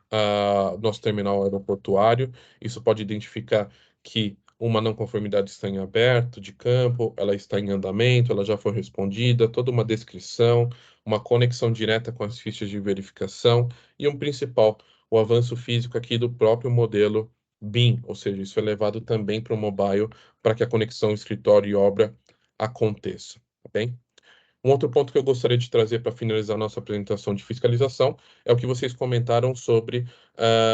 S6: terminal aeroportuário. Isso pode identificar que uma não conformidade está em aberto de campo, ela está em andamento, ela já foi respondida, toda uma descrição, uma conexão direta com as fichas de verificação e um principal, o avanço físico aqui do próprio modelo BIM, ou seja, isso é levado também para o mobile para que a conexão escritório e obra aconteça, tá bem? Um outro ponto que eu gostaria de trazer para finalizar nossa apresentação de fiscalização é o que vocês comentaram sobre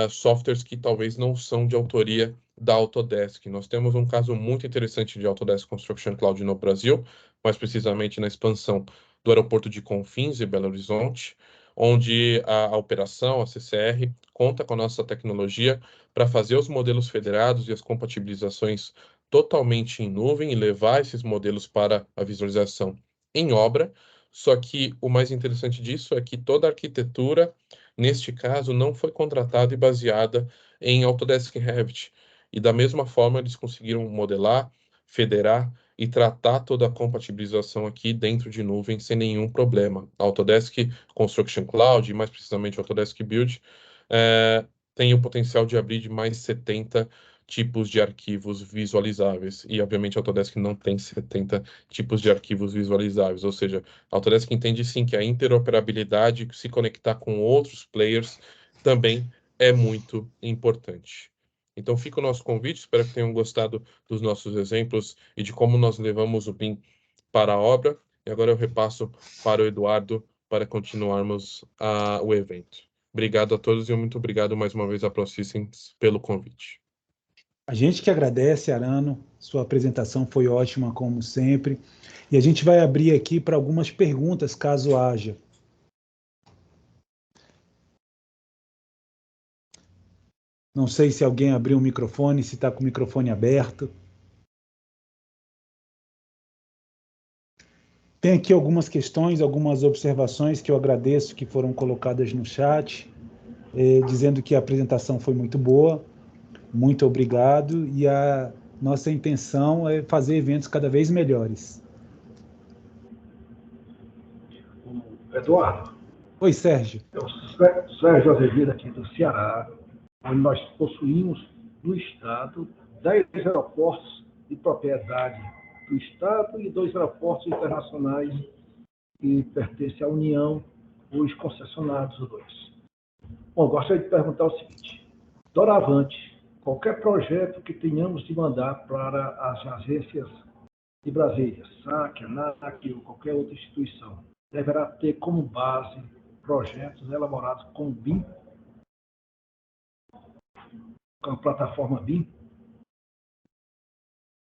S6: softwares que talvez não são de autoria da Autodesk. Nós temos um caso muito interessante de Autodesk Construction Cloud no Brasil, mais precisamente na expansão do aeroporto de Confins, em Belo Horizonte, onde a operação, a CCR, conta com a nossa tecnologia para fazer os modelos federados e as compatibilizações totalmente em nuvem e levar esses modelos para a visualização em obra, só que o mais interessante disso é que toda a arquitetura, neste caso, não foi contratada e baseada em Autodesk Revit. E da mesma forma, eles conseguiram modelar, federar e tratar toda a compatibilização aqui dentro de nuvem sem nenhum problema. A Autodesk Construction Cloud, e mais precisamente a Autodesk Build, tem o potencial de abrir de mais 70 tipos de arquivos visualizáveis. E, obviamente, a Autodesk não tem 70 tipos de arquivos visualizáveis. Ou seja, a Autodesk entende, sim, que a interoperabilidade, se conectar com outros players, também é muito importante. Então, fica o nosso convite. Espero que tenham gostado dos nossos exemplos e de como nós levamos o BIM para a obra. E agora eu repasso para o Eduardo para continuarmos o evento. Obrigado a todos e muito obrigado mais uma vez à ProSystems pelo convite.
S1: A gente que agradece, Arano, sua apresentação foi ótima, como sempre, e a gente vai abrir aqui para algumas perguntas, caso haja. Não sei se alguém abriu o microfone, se está com o microfone aberto. Tem aqui algumas questões, algumas observações que eu agradeço que foram colocadas no chat, dizendo que a apresentação foi muito boa, muito obrigado, e a nossa intenção é fazer eventos cada vez melhores.
S7: Eduardo,
S1: Oi, Sérgio.
S7: eu Sérgio Azevedo aqui do Ceará, onde nós possuímos no Estado 10 aeroportos de propriedade do Estado e 2 aeroportos internacionais que pertencem à União, os concessionados os 2. Bom, gostaria de perguntar o seguinte: doravante, qualquer projeto que tenhamos de mandar para as agências de Brasília, SAC, ANAC ou qualquer outra instituição, deverá ter como base projetos elaborados com BIM, com a plataforma BIM?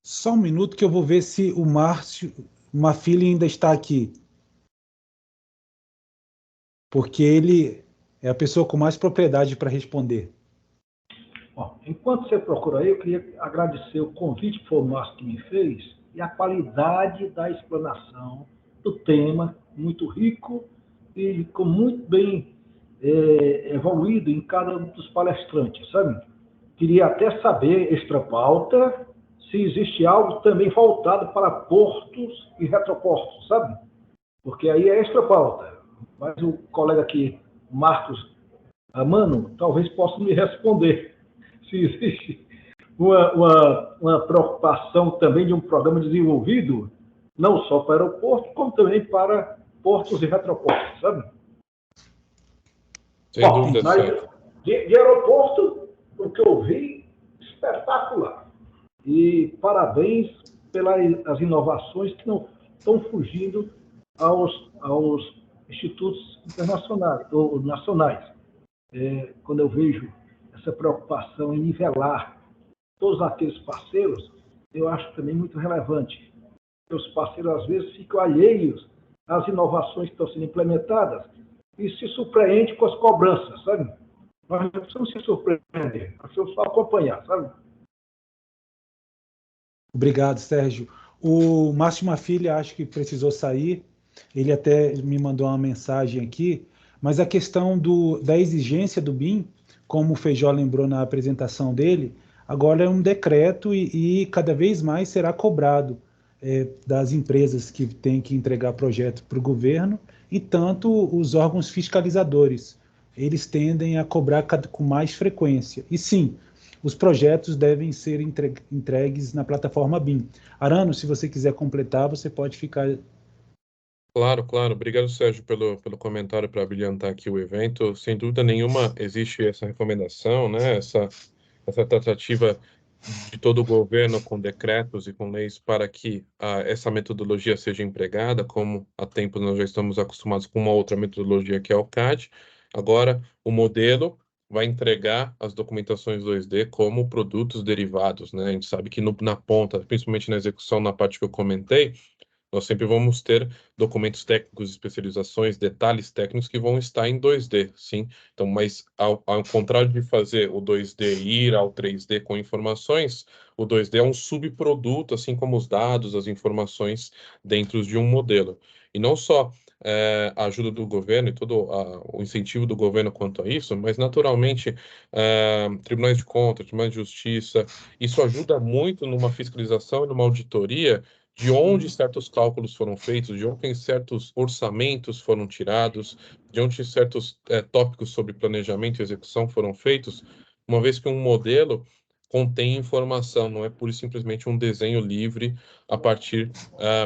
S1: Só um minuto que eu vou ver se o Márcio Mafili ainda está aqui. Porque ele é a pessoa com mais propriedade para responder.
S7: Bom, enquanto você procura aí, eu queria agradecer o convite que foi o Márcio que me fez e a qualidade da explanação do tema, muito rico e com muito bem evoluído em cada um dos palestrantes, sabe? Queria até saber, extra pauta, se existe algo também voltado para portos e retroportos, sabe? Porque aí é extra pauta. Mas o colega aqui, Marcos Amano, talvez possa me responder se existe uma preocupação também de um programa desenvolvido, não só para aeroporto, como também para portos e retroportos, sabe?
S6: Sem dúvida, Sérgio.
S7: De aeroporto, o que eu vi, espetacular. E parabéns pelas inovações que não estão fugindo aos institutos internacionais ou nacionais. Quando eu vejo essa preocupação em nivelar todos aqueles parceiros, eu acho também muito relevante. Os parceiros, às vezes, ficam alheios às inovações que estão sendo implementadas e se surpreendem com as cobranças, sabe? Nós não precisamos se surpreender, nós precisamos só acompanhar, sabe?
S1: Obrigado, Sérgio. O Márcio Mafili, acho que precisou sair. Ele até me mandou uma mensagem aqui, mas a questão da exigência do BIM, como o Feijó lembrou na apresentação dele, agora é um decreto e cada vez mais será cobrado das empresas que têm que entregar projeto para o governo, e tanto os órgãos fiscalizadores. Eles tendem a cobrar com mais frequência. E sim, os projetos devem ser entregues na plataforma BIM. Arano, se você quiser completar, você pode ficar...
S6: Claro, claro. Obrigado, Sérgio, pelo comentário para brilhantar aqui o evento. Sem dúvida nenhuma, existe essa recomendação, né? Essa tratativa de todo o governo com decretos e com leis para que essa metodologia seja empregada, como há tempo nós já estamos acostumados com uma outra metodologia que é o CAD. Agora, o modelo vai entregar as documentações 2D como produtos derivados, né? A gente sabe que na ponta, principalmente na execução, na parte que eu comentei, nós sempre vamos ter documentos técnicos, especializações, detalhes técnicos que vão estar em 2D, sim. Então, mas ao contrário de fazer o 2D ir ao 3D com informações, o 2D é um subproduto, assim como os dados, as informações dentro de um modelo. E não só a ajuda do governo e todo o incentivo do governo quanto a isso, mas naturalmente tribunais de contas, tribunais de justiça, isso ajuda muito numa fiscalização e numa auditoria de onde certos cálculos foram feitos, de onde certos orçamentos foram tirados, de onde certos tópicos sobre planejamento e execução foram feitos, uma vez que um modelo contém informação, não é pura e simplesmente um desenho livre a partir,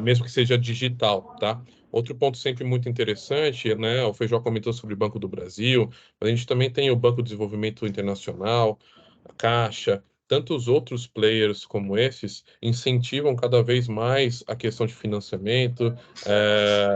S6: mesmo que seja digital, tá? Outro ponto sempre muito interessante, né? O Feijó comentou sobre o Banco do Brasil, mas a gente também tem o Banco de Desenvolvimento Internacional, a Caixa, tantos outros players como esses incentivam cada vez mais a questão de financiamento,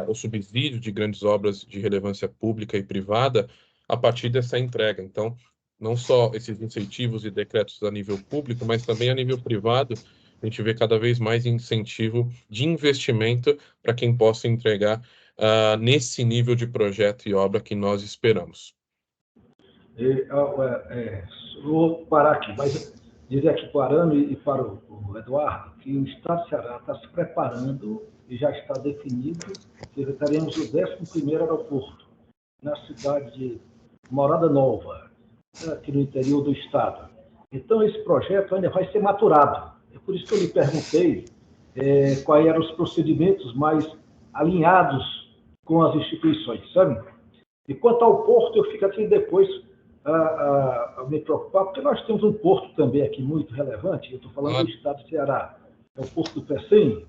S6: o subsídio de grandes obras de relevância pública e privada a partir dessa entrega. Então, não só esses incentivos e decretos a nível público, mas também a nível privado. A gente vê cada vez mais incentivo de investimento para quem possa entregar nesse nível de projeto e obra que nós esperamos.
S7: Vou parar aqui, mas dizer aqui para o Arano e para o Eduardo que o Estado do Ceará está se preparando e já está definido que teremos o 11º aeroporto na cidade de Morada Nova, aqui no interior do Estado. Então, esse projeto ainda vai ser maturado. É por isso que eu lhe perguntei quais eram os procedimentos mais alinhados com as instituições, sabe? E quanto ao porto, eu fico aqui depois a me preocupar, porque nós temos um porto também aqui muito relevante, eu estou falando do estado do Ceará, é o Porto do Pecém,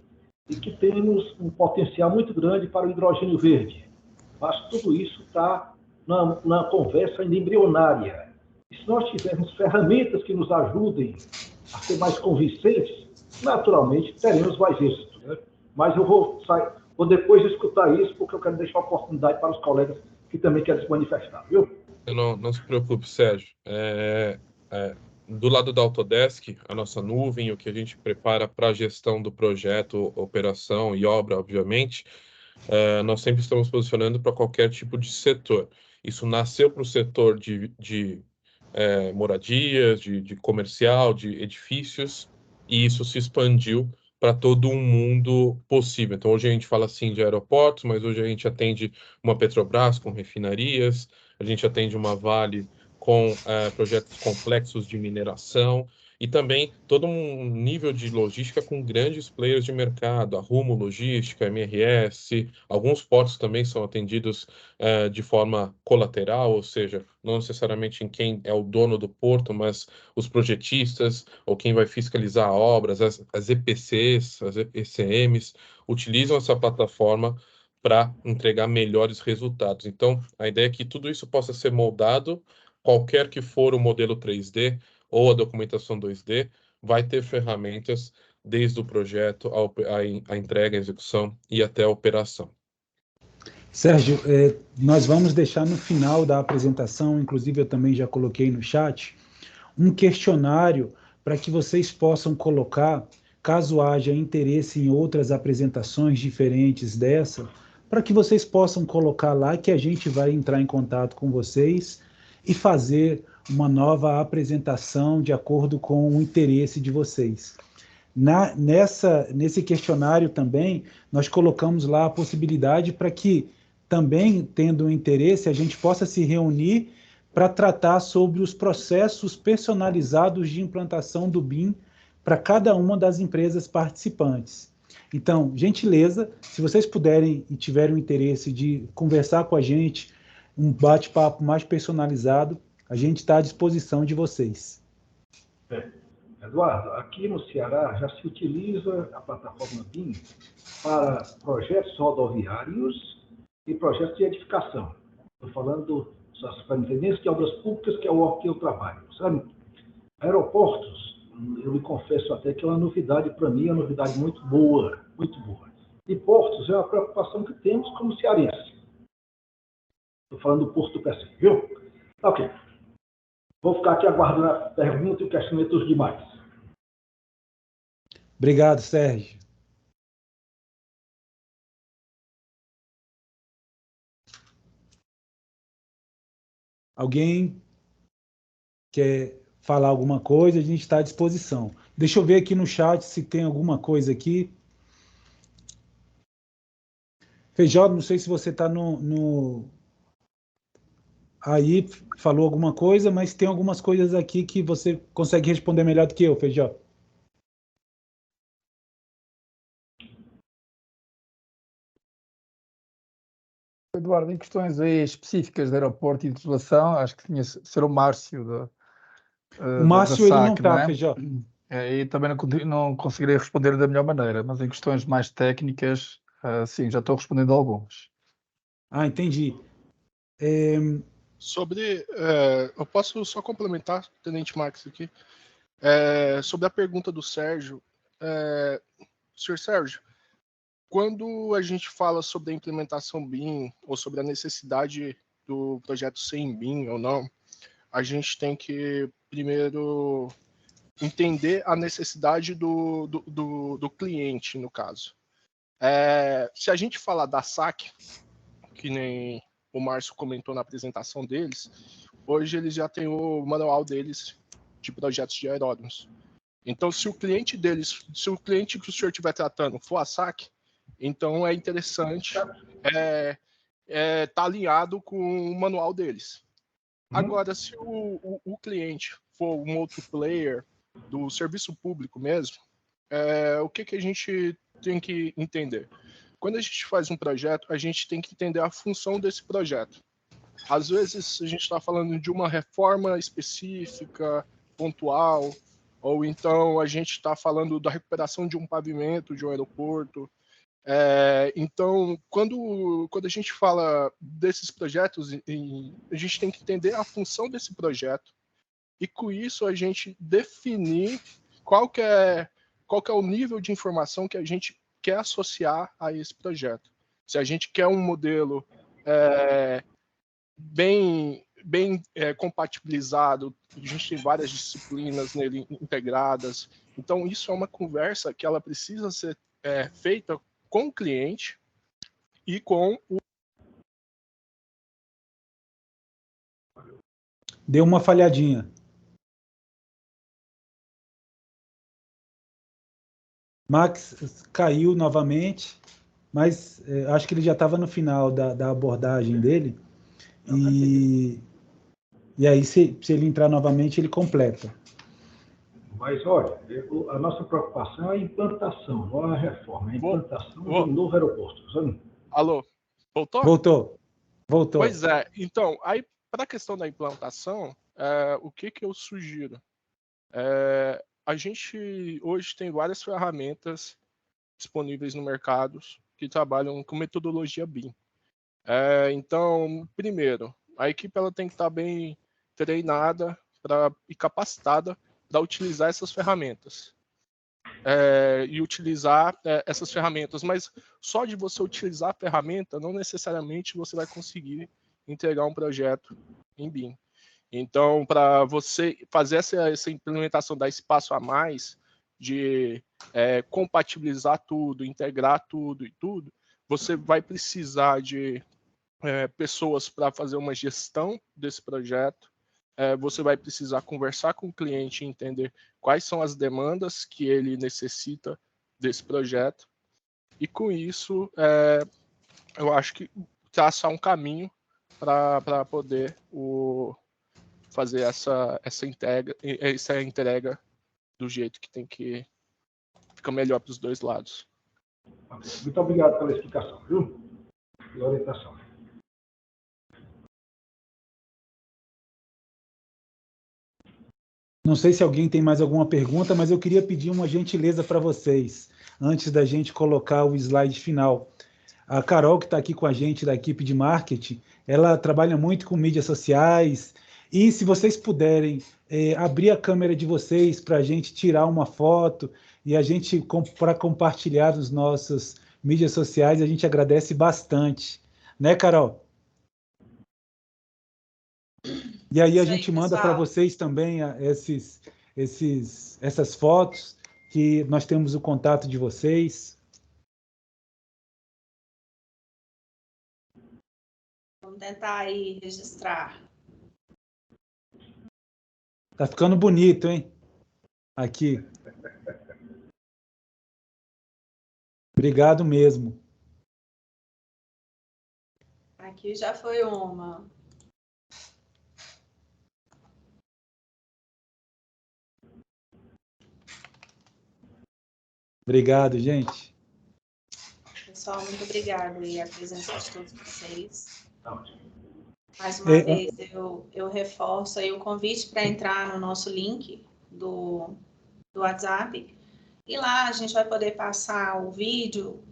S7: e que temos um potencial muito grande para o hidrogênio verde. Mas tudo isso está na conversa ainda embrionária. E se nós tivermos ferramentas que nos ajudem a ser mais convincentes, naturalmente teremos mais êxito. Né? Mas eu vou depois escutar isso, porque eu quero deixar a oportunidade para os colegas que também querem se manifestar, viu?
S6: Não se preocupe, Sérgio. Do lado da Autodesk, a nossa nuvem, o que a gente prepara para a gestão do projeto, operação e obra, obviamente, nós sempre estamos posicionando para qualquer tipo de setor. Isso nasceu para o setor de moradias, de comercial, de edifícios, e isso se expandiu para todo um mundo possível. Então, hoje a gente fala assim de aeroportos, mas hoje a gente atende uma Petrobras com refinarias, a gente atende uma Vale com projetos complexos de mineração, e também todo um nível de logística com grandes players de mercado, a Rumo Logística, MRS, alguns portos também são atendidos de forma colateral, ou seja, não necessariamente em quem é o dono do porto, mas os projetistas ou quem vai fiscalizar obras, as EPCs, as ECMs, utilizam essa plataforma para entregar melhores resultados. Então, a ideia é que tudo isso possa ser moldado, qualquer que for o modelo 3D ou a documentação 2D, vai ter ferramentas desde o projeto, a entrega, a execução e até a operação.
S1: Sérgio, nós vamos deixar no final da apresentação, inclusive eu também já coloquei no chat, um questionário para que vocês possam colocar, caso haja interesse em outras apresentações diferentes dessa, para que vocês possam colocar lá que a gente vai entrar em contato com vocês e fazer uma nova apresentação de acordo com o interesse de vocês. Nesse questionário também, nós colocamos lá a possibilidade para que, também tendo interesse, a gente possa se reunir para tratar sobre os processos personalizados de implantação do BIM para cada uma das empresas participantes. Então, gentileza, se vocês puderem e tiverem o interesse de conversar com a gente, um bate-papo mais personalizado, a gente está à disposição de vocês.
S7: Eduardo, aqui no Ceará já se utiliza a plataforma BIM para projetos rodoviários e projetos de edificação. Estou falando das superintendências de obras públicas, que é o órgão que eu trabalho, sabe? Aeroportos, eu lhe confesso até que é uma novidade para mim, é uma novidade muito boa, muito boa. E portos é uma preocupação que temos como cearense. Estou falando do Porto do Pecém, viu? Ok. Vou ficar aqui aguardando a pergunta e o questionamento dos demais.
S1: Obrigado, Sérgio. Alguém quer falar alguma coisa? A gente está à disposição. Deixa eu ver aqui no chat se tem alguma coisa aqui. Feijó, não sei se você está aí, falou alguma coisa, mas tem algumas coisas aqui que você consegue responder melhor do que eu, Feijó.
S3: Eduardo, em questões aí específicas de aeroporto e de legislação, acho que tinha de ser o Márcio
S1: O Márcio,
S3: da
S1: ele não
S3: SAC,
S1: está,
S3: é?
S1: Feijó.
S3: E também não conseguirei responder da melhor maneira, mas em questões mais técnicas, sim, já estou respondendo algumas.
S1: Ah, entendi.
S4: Eu posso só complementar, Tenente Max, aqui, sobre a pergunta do Sérgio. Senhor Sérgio, quando a gente fala sobre a implementação BIM ou sobre a necessidade do projeto ser em BIM ou não, a gente tem que primeiro entender a necessidade do cliente, no caso. Se a gente falar da SAC, que nem o Márcio comentou na apresentação deles, hoje eles já têm o manual deles de projetos de aeródromos. Então, se o cliente que o senhor estiver tratando for a SAC, então é interessante tá alinhado com o manual deles. Agora, se o cliente for um outro player do serviço público mesmo, o que a gente tem que entender? Quando a gente faz um projeto, a gente tem que entender a função desse projeto. Às vezes, a gente está falando de uma reforma específica, pontual, ou então a gente está falando da recuperação de um pavimento de um aeroporto. Então, quando a gente fala desses projetos, a gente tem que entender a função desse projeto e, com isso, a gente definir qual que é o nível de informação que a gente quer associar a esse projeto. Se a gente quer um modelo bem compatibilizado, a gente tem várias disciplinas nele integradas. Então, isso é uma conversa que ela precisa ser feita com o cliente e com o...
S1: Deu uma falhadinha. Max caiu novamente, mas acho que ele já estava no final da abordagem dele. E aí, se ele entrar novamente, ele completa.
S7: Mas, olha, a nossa preocupação é a implantação, não é a reforma, é a implantação do novo aeroporto. Sabe?
S4: Alô? Voltou?
S1: Voltou.
S4: Pois é. Então, aí, para a questão da implantação, o que eu sugiro? A gente hoje tem várias ferramentas disponíveis no mercado que trabalham com metodologia BIM. Então, primeiro, a equipe ela tem que estar bem treinada e capacitada para utilizar essas ferramentas. E utilizar essas ferramentas. Mas só de você utilizar a ferramenta, não necessariamente você vai conseguir entregar um projeto em BIM. Então, para você fazer essa implementação, dar esse passo a mais de compatibilizar tudo, integrar tudo e tudo, você vai precisar de pessoas para fazer uma gestão desse projeto. Você vai precisar conversar com o cliente e entender quais são as demandas que ele necessita desse projeto. E com isso, eu acho que traçar um caminho para poder fazer essa entrega do jeito que tem que ficar melhor para os dois lados.
S7: Muito obrigado pela explicação, viu? Pela orientação.
S1: Não sei se alguém tem mais alguma pergunta, mas eu queria pedir uma gentileza para vocês, antes da gente colocar o slide final. A Carol, que está aqui com a gente da equipe de marketing, ela trabalha muito com mídias sociais, e se vocês puderem abrir a câmera de vocês para a gente tirar uma foto e a gente para compartilhar nos nossos mídias sociais, a gente agradece bastante. Né, Carol? E aí a gente manda para vocês também essas fotos, que nós temos o contato de vocês.
S8: Vamos tentar aí registrar.
S1: Tá ficando bonito, hein? Aqui. Obrigado mesmo.
S8: Aqui já foi uma.
S1: Obrigado, gente.
S8: Pessoal, muito obrigada e a presença de todos vocês. Mais uma vez, eu reforço aí o convite para entrar no nosso link do WhatsApp. E lá a gente vai poder passar o vídeo,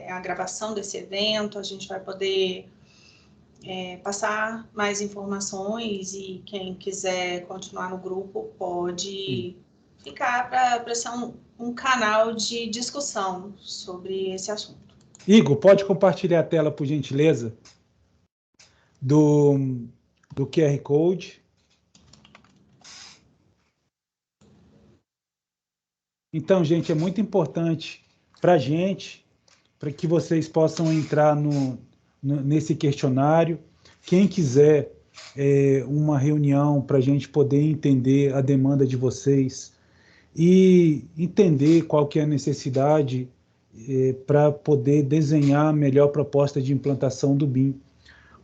S8: a gravação desse evento, a gente vai poder passar mais informações e quem quiser continuar no grupo pode ficar para ser um canal de discussão sobre esse assunto.
S1: Igor, pode compartilhar a tela, por gentileza, do QR Code. Então, gente, é muito importante para a gente, para que vocês possam entrar nesse questionário. Quem quiser uma reunião para a gente poder entender a demanda de vocês e entender qual que é a necessidade para poder desenhar a melhor proposta de implantação do BIM.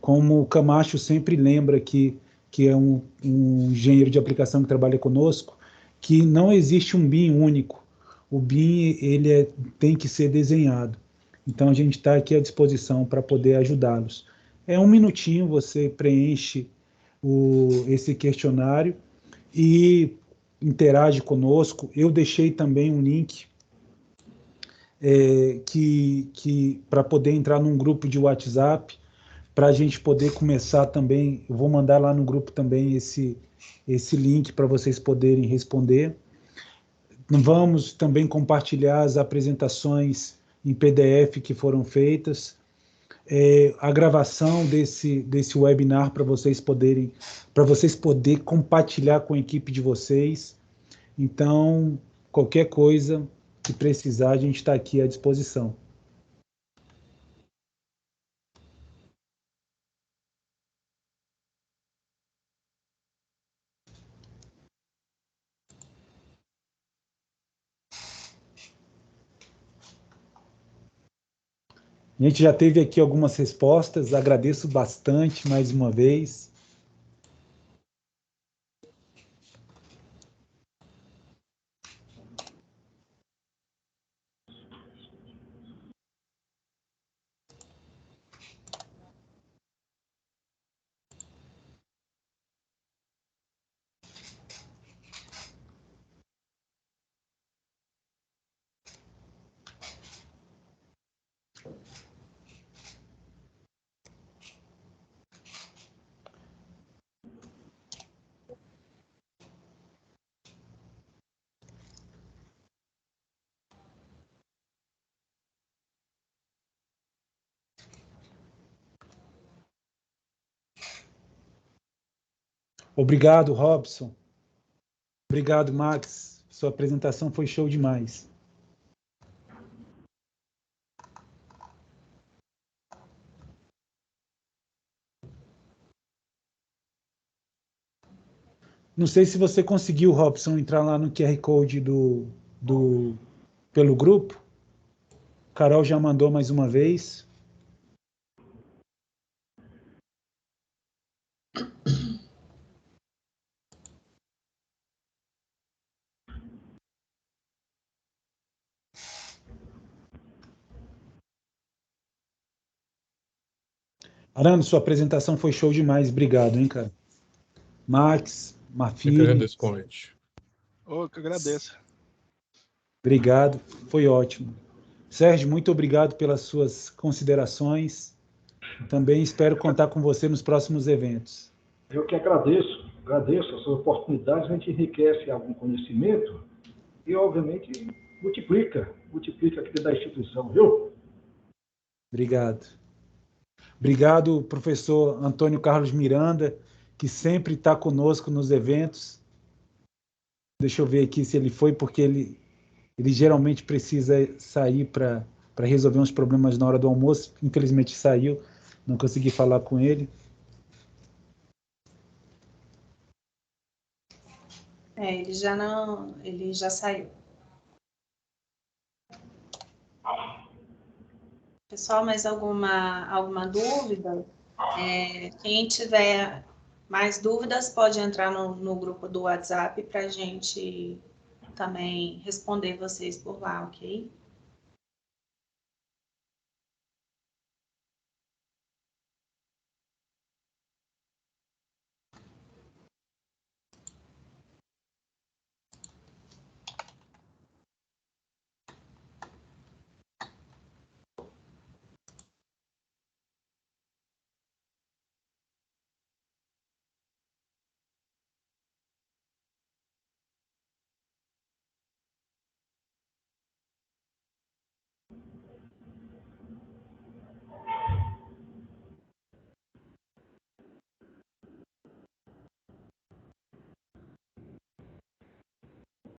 S1: Como o Camacho sempre lembra que é um engenheiro de aplicação que trabalha conosco, que não existe um BIM único. O BIM tem que ser desenhado. Então, a gente está aqui à disposição para poder ajudá-los. É 1 minutinho, você preenche esse questionário e interage conosco. Eu deixei também um link para poder entrar num grupo de WhatsApp, para a gente poder começar também. Eu vou mandar lá no grupo também esse link para vocês poderem responder. Vamos também compartilhar as apresentações em PDF que foram feitas, a gravação desse webinar para vocês poderem compartilhar com a equipe de vocês. Então, qualquer coisa que precisar, a gente está aqui à disposição. A gente já teve aqui algumas respostas, agradeço bastante mais uma vez. Obrigado, Robson. Obrigado, Max. Sua apresentação foi show demais. Não sei se você conseguiu, Robson, entrar lá no QR Code pelo grupo. Carol já mandou mais uma vez. Arano, sua apresentação foi show demais. Obrigado, hein, cara. Max, Marfim.
S6: Eu agradeço o convite.
S4: Eu que agradeço.
S1: Obrigado, foi ótimo. Sérgio, muito obrigado pelas suas considerações. Também espero contar com você nos próximos eventos.
S7: Eu que agradeço essas oportunidades, a gente enriquece algum conhecimento e, obviamente, multiplica aqui da instituição, viu?
S1: Obrigado. Obrigado, professor Antônio Carlos Miranda, que sempre está conosco nos eventos. Deixa eu ver aqui se ele foi, porque ele geralmente precisa sair para resolver uns problemas na hora do almoço. Infelizmente saiu, não consegui falar com ele.
S8: Ele já saiu. Pessoal, mais alguma dúvida? Quem tiver mais dúvidas pode entrar no grupo do WhatsApp para a gente também responder vocês por lá, ok?